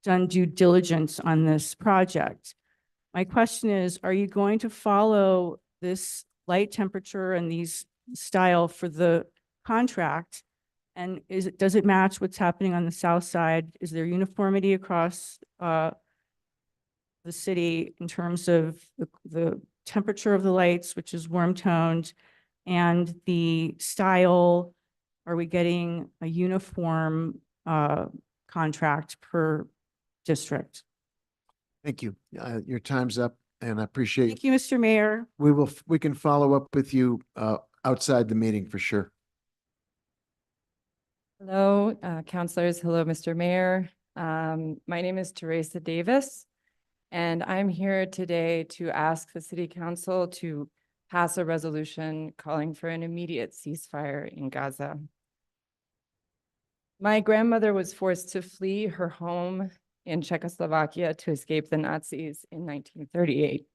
done due diligence on this project. My question is, are you going to follow this light temperature and these style for the contract? And does it match what's happening on the south side? Is there uniformity across the city in terms of the temperature of the lights, which is warm toned, and the style? Are we getting a uniform contract per district? Thank you. Your time's up and I appreciate, Thank you, Mr. Mayor. we can follow up with you outside the meeting for sure. Hello, counselors. Hello, Mr. Mayor. My name is Teresa Davis, and I'm here today to ask the City Council to pass a resolution calling for an immediate ceasefire in Gaza. My grandmother was forced to flee her home in Czechoslovakia to escape the Nazis in 1938.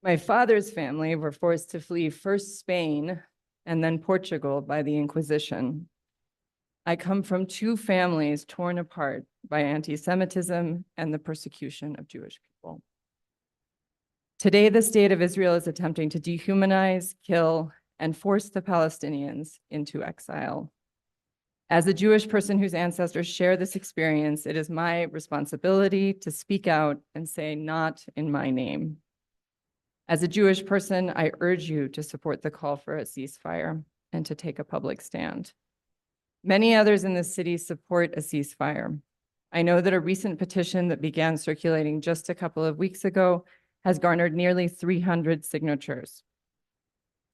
My father's family were forced to flee first Spain and then Portugal by the Inquisition. I come from two families torn apart by anti-Semitism and the persecution of Jewish people. Today, the state of Israel is attempting to dehumanize, kill, and force the Palestinians into exile. As a Jewish person whose ancestors share this experience, it is my responsibility to speak out and say, "Not in my name." As a Jewish person, I urge you to support the call for a ceasefire and to take a public stand. Many others in the city support a ceasefire. I know that a recent petition that began circulating just a couple of weeks ago has garnered nearly 300 signatures.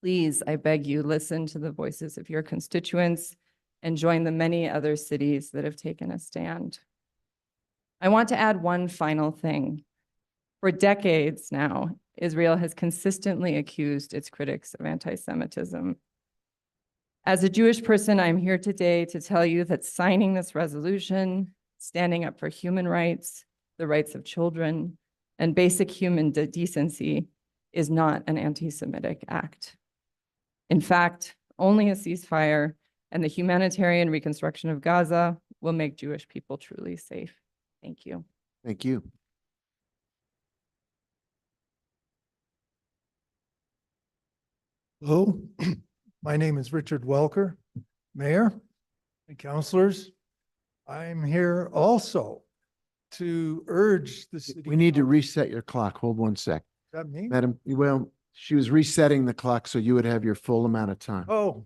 Please, I beg you, listen to the voices of your constituents and join the many other cities that have taken a stand. I want to add one final thing. For decades now, Israel has consistently accused its critics of anti-Semitism. As a Jewish person, I'm here today to tell you that signing this resolution, standing up for human rights, the rights of children, and basic human decency is not an anti-Semitic act. In fact, only a ceasefire and the humanitarian reconstruction of Gaza will make Jewish people truly safe. Thank you. Thank you. Hello, my name is Richard Welker, Mayor and councilors. I'm here also to urge the city. We need to reset your clock. Hold one sec. Is that me? Madam, well, she was resetting the clock so you would have your full amount of time. Oh,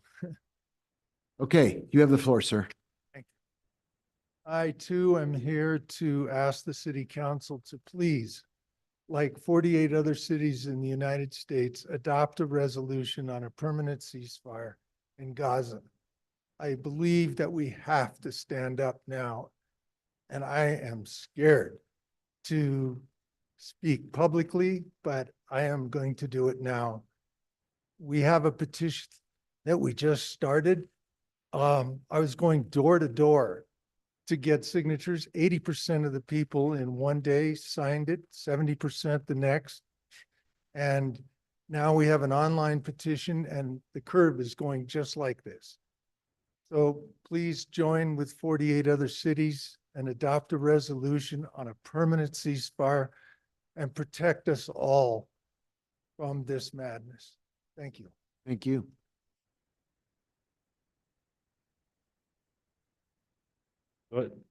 Okay, you have the floor, sir. I too am here to ask the city council to please, like 48 other cities in the United States, adopt a resolution on a permanent ceasefire in Gaza. I believe that we have to stand up now, and I am scared to speak publicly, but I am going to do it now. We have a petition that we just started. I was going door to door to get signatures. 80% of the people in one day signed it, 70% the next. And now we have an online petition and the curve is going just like this. So please join with 48 other cities and adopt a resolution on a permanent ceasefire and protect us all from this madness. Thank you. Thank you.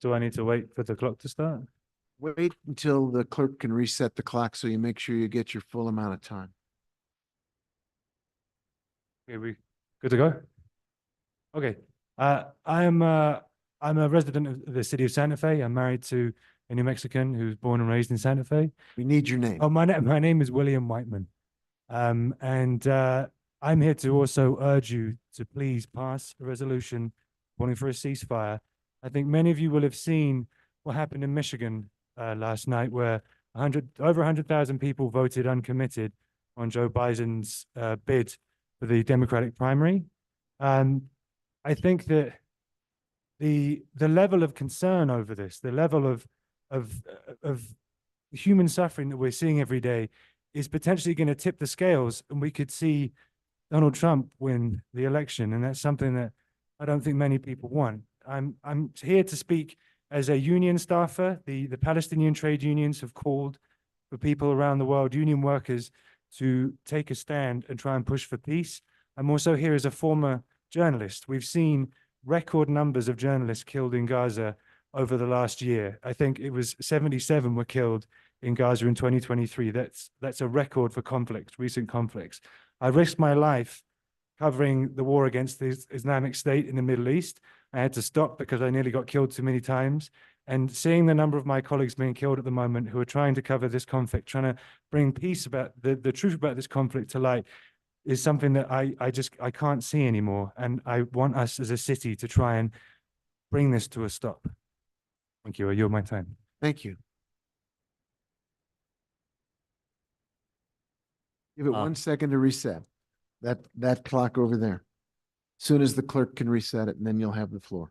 Do I need to wait for the clock to start? Wait until the clerk can reset the clock so you make sure you get your full amount of time. Okay, we good to go? Okay. I'm a resident of the city of Santa Fe. I'm married to a New Mexican who's born and raised in Santa Fe. We need your name. Oh, my name is William Whiteman. I'm here to also urge you to please pass a resolution calling for a ceasefire. I think many of you will have seen what happened in Michigan last night, where over 100,000 people voted uncommitted on Joe Biden's bid for the Democratic primary. I think that the level of concern over this, the level of human suffering that we're seeing every day is potentially going to tip the scales, and we could see Donald Trump win the election. And that's something that I don't think many people want. I'm here to speak as a union staffer. The Palestinian trade unions have called for people around the world, union workers, to take a stand and try and push for peace. I'm also here as a former journalist. We've seen record numbers of journalists killed in Gaza over the last year. I think it was 77 were killed in Gaza in 2023. That's a record for conflicts, recent conflicts. I risked my life covering the war against the Islamic State in the Middle East. I had to stop because I nearly got killed too many times. And seeing the number of my colleagues being killed at the moment who are trying to cover this conflict, trying to bring peace about the truth about this conflict to light is something that I can't see anymore. And I want us as a city to try and bring this to a stop. Thank you. I yield my time. Thank you. Give it 1 second to reset. That clock over there. Soon as the clerk can reset it, and then you'll have the floor.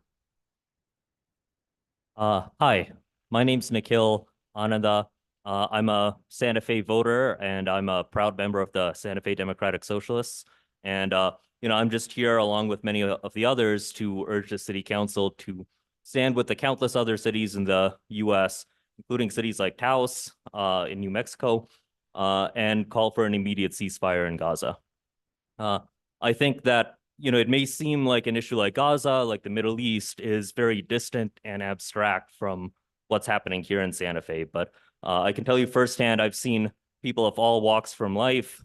Hi, my name's Nikhil Ananda. I'm a Santa Fe voter and I'm a proud member of the Santa Fe Democratic Socialists. And, I'm just here along with many of the others to urge the city council to stand with the countless other cities in the US, including cities like Taos, in New Mexico, and call for an immediate ceasefire in Gaza. I think that it may seem like an issue like Gaza, like the Middle East, is very distant and abstract from what's happening here in Santa Fe. But I can tell you firsthand, I've seen people of all walks from life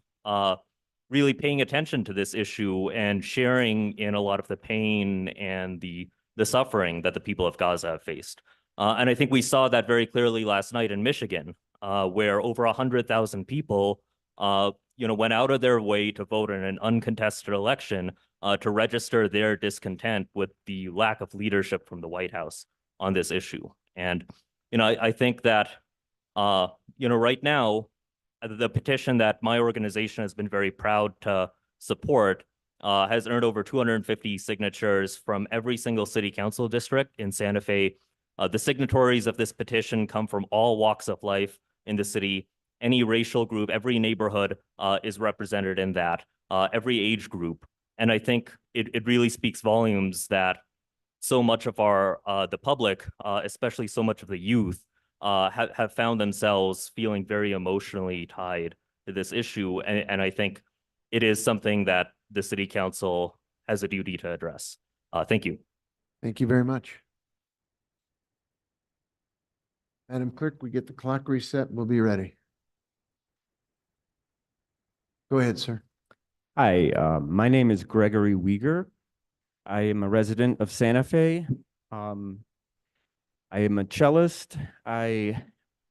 really paying attention to this issue and sharing in a lot of the pain and the suffering that the people of Gaza have faced. And I think we saw that very clearly last night in Michigan, where over 100,000 people went out of their way to vote in an uncontested election to register their discontent with the lack of leadership from the White House on this issue. And, I think that, right now, the petition that my organization has been very proud to support has earned over 250 signatures from every single city council district in Santa Fe. The signatories of this petition come from all walks of life in the city. Any racial group, every neighborhood is represented in that, every age group. And I think it really speaks volumes that so much of the public, especially so much of the youth, have found themselves feeling very emotionally tied to this issue. And I think it is something that the city council has a duty to address. Thank you. Thank you very much. Madam Clerk, we get the clock reset. We'll be ready. Go ahead, sir. Hi, my name is Gregory Uyghur. I am a resident of Santa Fe. I am a cellist. I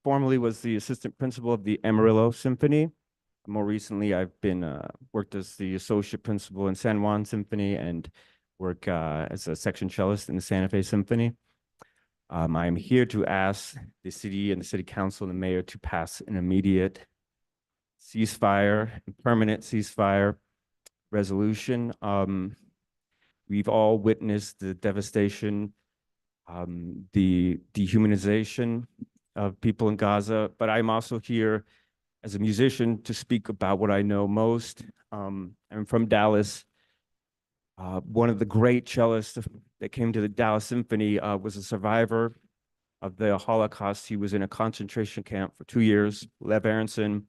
formerly was the assistant principal of the Amarillo Symphony. More recently, I've been worked as the associate principal in San Juan Symphony and work as a section cellist in the Santa Fe Symphony. I'm here to ask the city and the city council and the mayor to pass an immediate ceasefire, permanent ceasefire resolution. We've all witnessed the devastation, the dehumanization of people in Gaza, but I'm also here as a musician to speak about what I know most. I'm from Dallas. One of the great cellists that came to the Dallas Symphony was a survivor of the Holocaust. He was in a concentration camp for 2 years, Lev Aronson.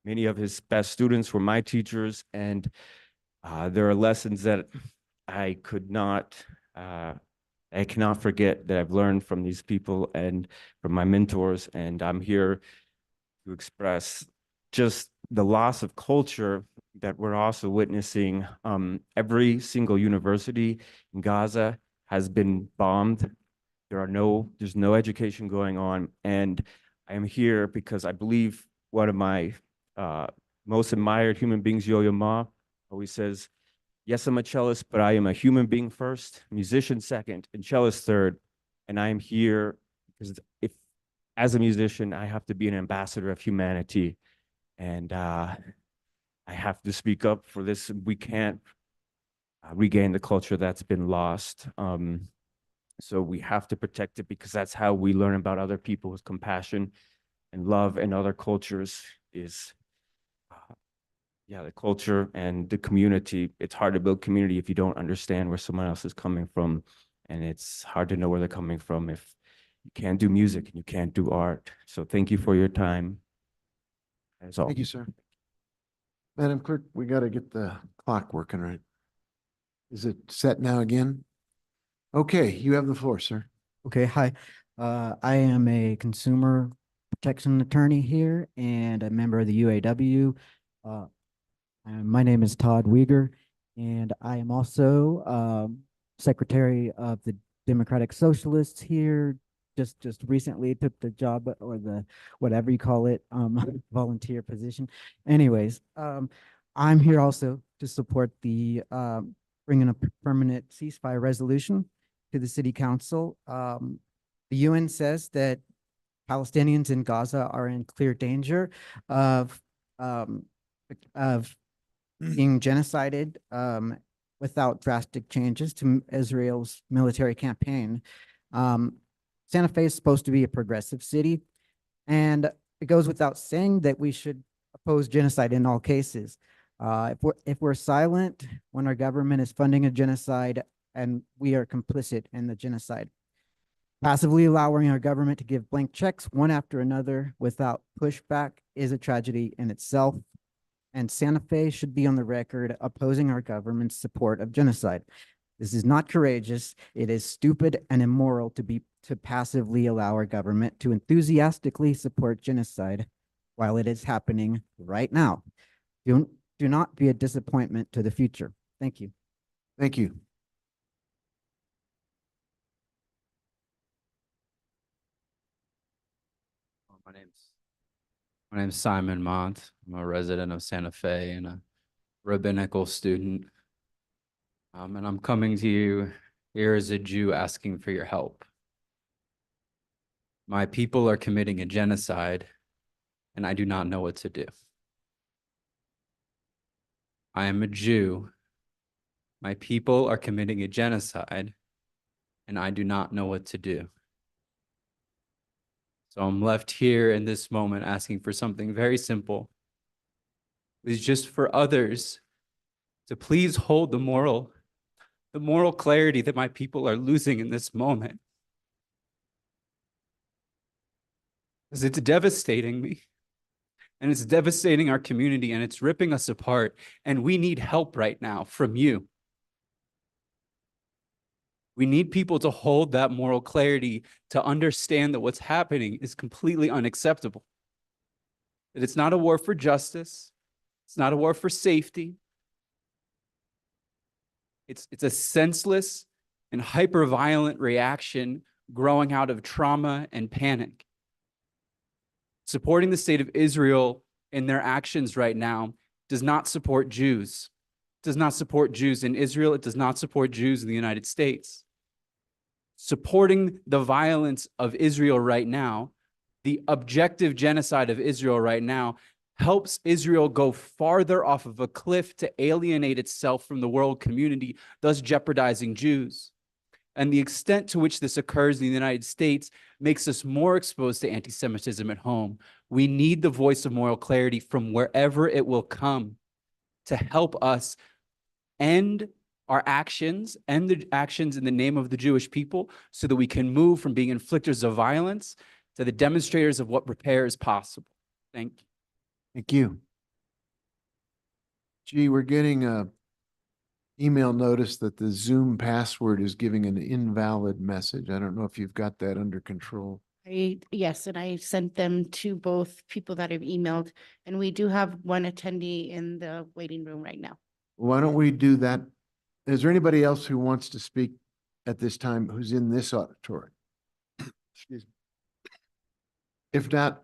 Many of his best students were my teachers, and there are lessons that I cannot forget that I've learned from these people and from my mentors. And I'm here to express just the loss of culture that we're also witnessing. Every single university in Gaza has been bombed. There's no education going on. And I am here because I believe one of my most admired human beings, Yo-Yo Ma, always says, yes, I'm a cellist, but I am a human being first, musician second, and cellist third. And I am here because as a musician, I have to be an ambassador of humanity. And I have to speak up for this. We can't regain the culture that's been lost. So we have to protect it because that's how we learn about other people with compassion and love and other cultures is the culture and the community. It's hard to build community if you don't understand where someone else is coming from. And it's hard to know where they're coming from if you can't do music and you can't do art. So thank you for your time. That's all. Thank you, sir. Madam Clerk, we got to get the clock working right. Is it set now again? Okay, you have the floor, sir. Okay, hi. I am a consumer protection attorney here and a member of the UAW. My name is Todd Uyghur, and I am also secretary of the Democratic Socialists here just recently took the job or the, whatever you call it, volunteer position. Anyways, I'm here also to support the, bringing a permanent ceasefire resolution to the city council. The UN says that Palestinians in Gaza are in clear danger of, of being genocided, without drastic changes to Israel's military campaign. Santa Fe is supposed to be a progressive city, and it goes without saying that we should oppose genocide in all cases. If we're silent when our government is funding a genocide and we are complicit in the genocide, passively allowing our government to give blank checks one after another without pushback is a tragedy in itself. And Santa Fe should be on the record opposing our government's support of genocide. This is not courageous. It is stupid and immoral to passively allow our government to enthusiastically support genocide while it is happening right now. Do not be a disappointment to the future. Thank you. Thank you. My name's Simon Mont. I'm a resident of Santa Fe and a rabbinical student. And I'm coming to you here as a Jew asking for your help. My people are committing a genocide, and I do not know what to do. I am a Jew. My people are committing a genocide, and I do not know what to do. So I'm left here in this moment asking for something very simple. It's just for others to please hold the moral clarity that my people are losing in this moment. Because it's devastating me. And it's devastating our community, and it's ripping us apart. And we need help right now from you. We need people to hold that moral clarity, to understand that what's happening is completely unacceptable. That it's not a war for justice. It's not a war for safety. It's a senseless and hyper-violent reaction growing out of trauma and panic. Supporting the state of Israel in their actions right now does not support Jews. It does not support Jews in Israel. It does not support Jews in the United States. Supporting the violence of Israel right now, the objective genocide of Israel right now, helps Israel go farther off of a cliff to alienate itself from the world community, thus jeopardizing Jews. And the extent to which this occurs in the United States makes us more exposed to anti-Semitism at home. We need the voice of moral clarity from wherever it will come to help us end our actions and the actions in the name of the Jewish people so that we can move from being inflictors of violence to the demonstrators of what repair is possible. Thank you. Thank you. Gee, we're getting a email notice that the Zoom password is giving an invalid message. I don't know if you've got that under control. Yes, and I sent them to both people that have emailed, and we do have one attendee in the waiting room right now. Why don't we do that? Is there anybody else who wants to speak at this time who's in this auditorium? Excuse me. If not,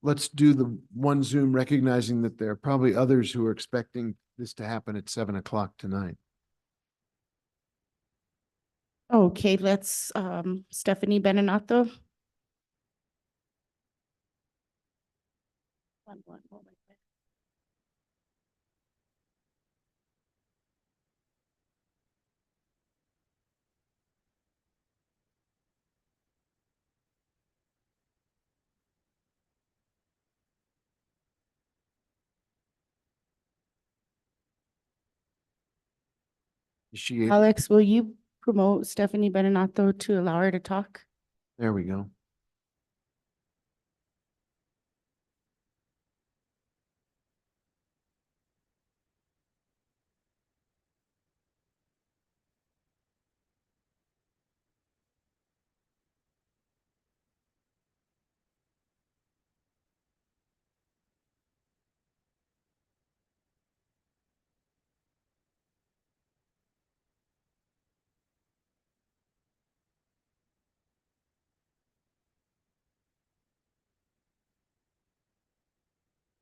let's do the one Zoom, recognizing that there are probably others who are expecting this to happen at 7 o'clock tonight. Okay, let's, Stephanie Benenato. One moment. Is she? Alex, will you promote Stephanie Benenato to allow her to talk? There we go.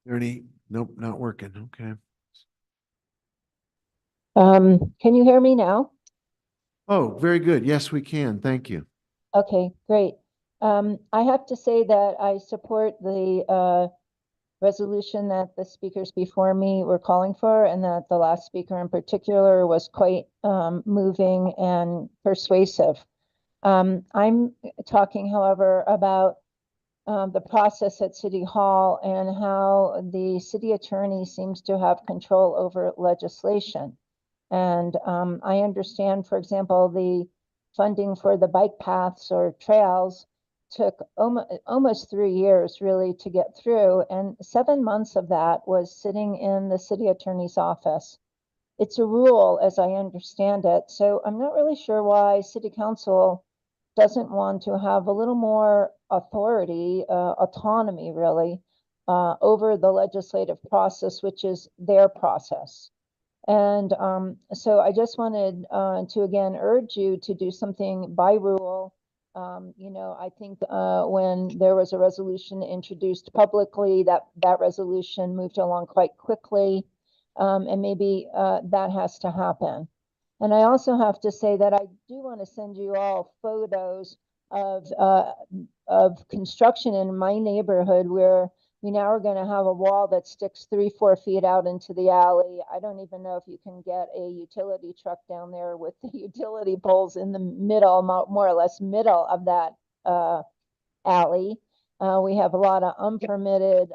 There any, nope, not working. Okay. Can you hear me now? Oh, very good. Yes, we can. Thank you. Okay, great. I have to say that I support the resolution that the speakers before me were calling for, and that the last speaker in particular was quite moving and persuasive. I'm talking, however, about the process at City Hall and how the city attorney seems to have control over legislation. And I understand, for example, the funding for the bike paths or trails took almost 3 years really to get through, and 7 months of that was sitting in the city attorney's office. It's a rule, as I understand it, so I'm not really sure why city council doesn't want to have a little more authority, autonomy really, over the legislative process, which is their process. And so I just wanted to again urge you to do something by rule. I think when there was a resolution introduced publicly, that resolution moved along quite quickly. And maybe that has to happen. And I also have to say that I do want to send you all photos of construction in my neighborhood where we now are going to have a wall that sticks 3-4 feet out into the alley. I don't even know if you can get a utility truck down there with the utility poles in the middle, more or less middle of that alley. We have a lot of unpermitted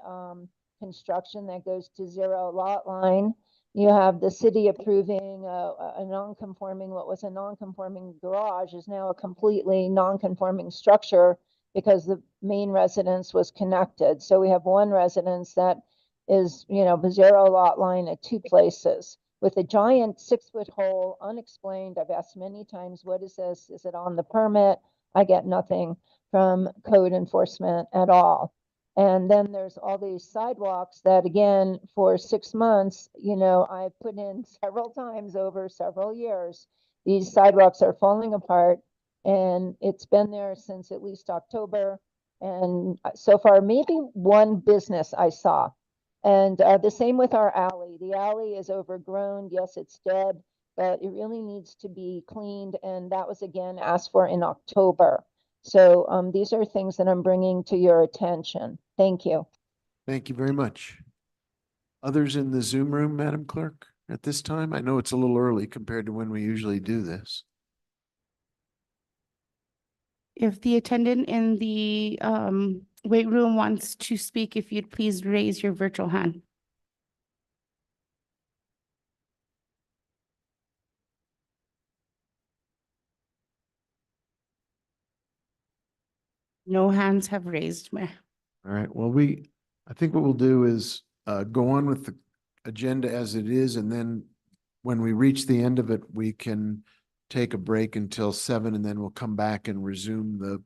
construction that goes to zero lot line. You have the city approving a non-conforming, what was a non-conforming garage is now a completely non-conforming structure because the main residence was connected. So we have one residence that is, the zero lot line at 2 places with a giant 6-foot hole, unexplained. I've asked many times, what is this? Is it on the permit? I get nothing from code enforcement at all. And then there's all these sidewalks that, again, for 6 months, I put in several times over several years. These sidewalks are falling apart, and it's been there since at least October. And so far, maybe one business I saw. And the same with our alley. The alley is overgrown. Yes, it's dead, but it really needs to be cleaned. And that was, again, asked for in October. So these are things that I'm bringing to your attention. Thank you. Thank you very much. Others in the Zoom room, Madam Clerk, at this time? I know it's a little early compared to when we usually do this. If the attendant in the weight room wants to speak, if you'd please raise your virtual hand. No hands have raised, Mayor. All right, well, I think what we'll do is go on with the agenda as it is, and then when we reach the end of it, we can take a break until 7, and then we'll come back and resume the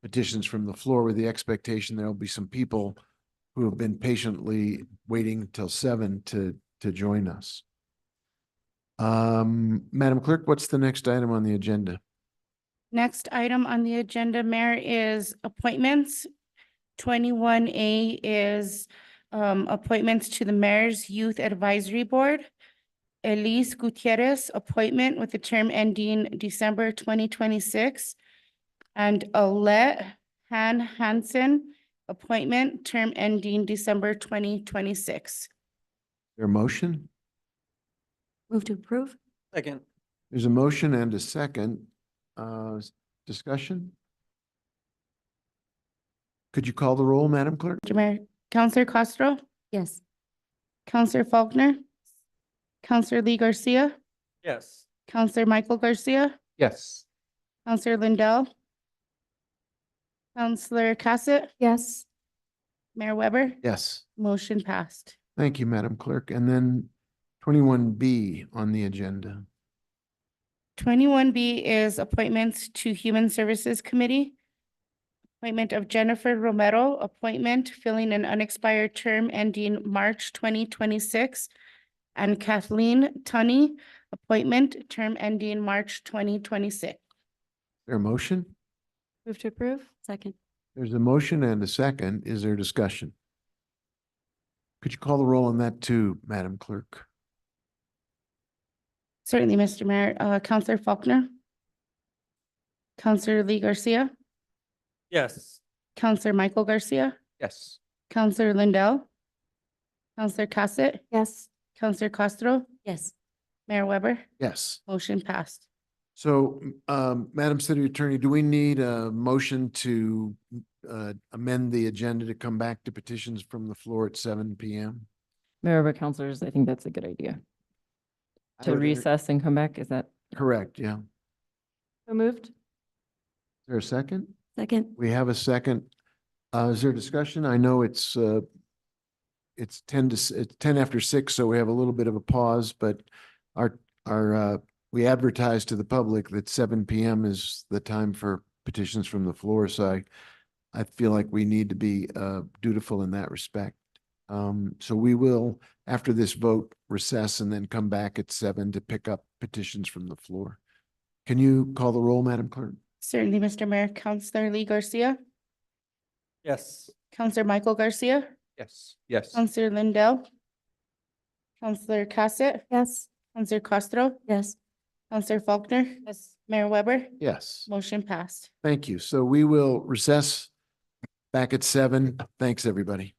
petitions from the floor with the expectation there'll be some people who have been patiently waiting till 7 to join us. Madam Clerk, what's the next item on the agenda? Next item on the agenda, Mayor, is appointments. 21A is appointments to the Mayor's Youth Advisory Board. Elise Gutierrez, appointment with the term ending December 2026. And Alette Hansen, appointment, term ending December 2026. There a motion? Move to approve. Second. There's a motion and a second. Discussion? Could you call the roll, Madam Clerk? Mr. Mayor, Counselor Castro, Yes. Counselor Faulkner, Counselor Lee Garcia, Yes. Counselor Michael Garcia, Yes. Counselor Lindell, Counselor Cassett, Yes. Mayor Weber. Yes. Motion passed. Thank you, Madam Clerk. And then 21B on the agenda. 21B is appointments to Human Services Committee. Appointment of Jennifer Romero, appointment filling an unexpired term ending March 2026. And Kathleen Tunney, appointment term ending March 2026. There a motion? Move to approve. Second. There's a motion and a second. Is there discussion? Could you call the roll on that too, Madam Clerk? Certainly, Mr. Mayor. Counselor Faulkner. Counselor Lee Garcia. Yes. Counselor Michael Garcia. Yes. Counselor Lindell. Counselor Cassett. Yes. Counselor Castro. Yes. Mayor Weber. Yes. Motion passed. So, Madam City Attorney, do we need a motion to amend the agenda to come back to petitions from the floor at 7 PM? Mayor Weber, councilors, I think that's a good idea. I To would enter- recess and come back, is that? Correct, yeah. Is So moved. there a second? Second. We have a second. Is there discussion? I know it's 10 after 6, so we have a little bit of a pause, but we advertised to the public that 7 PM is the time for petitions from the floor, so I feel like we need to be dutiful in that respect. So we will, after this vote, recess and then come back at 7 to pick up petitions from the floor. Can you call the roll, Madam Clerk? Certainly, Mr. Mayor. Counselor Lee Garcia. Yes. Counselor Michael Garcia. Yes. Yes. Counselor Lindell. Counselor Cassett. Yes. Counselor Castro. Yes. Counselor Faulkner. Yes. Mayor Weber. Yes. Motion passed. Thank you. So we will recess back at 7. Thanks, everybody.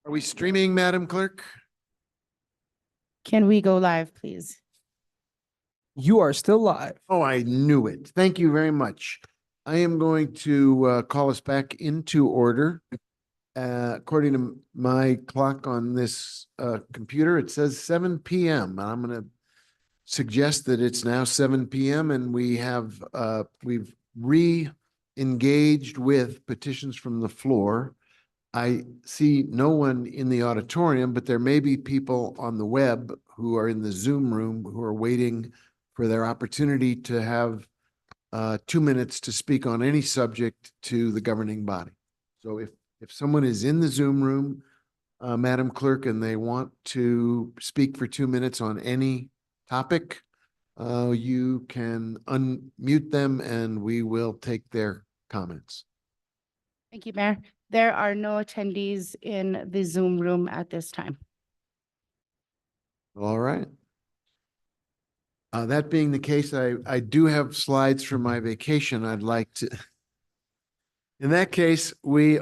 Are we streaming, Madam Clerk? Can we go live, please? You are still live. Oh, I knew it. Thank you very much. I am going to call us back into order. According to my clock on this computer, it says 7 p.m. I'm going to suggest that it's now 7 p.m. and we've re-engaged with petitions from the floor. I see no one in the auditorium, but there may be people on the web who are in the Zoom room who are waiting for their opportunity to have 2 minutes to speak on any subject to the governing body. So if someone is in the Zoom room, Madam Clerk, and they want to speak for 2 minutes on any topic, you can unmute them and we will take their comments. Thank you, Mayor. There are no attendees in the Zoom room at this time. All right. That being the case, I do have slides from my vacation I'd like to. In that case, we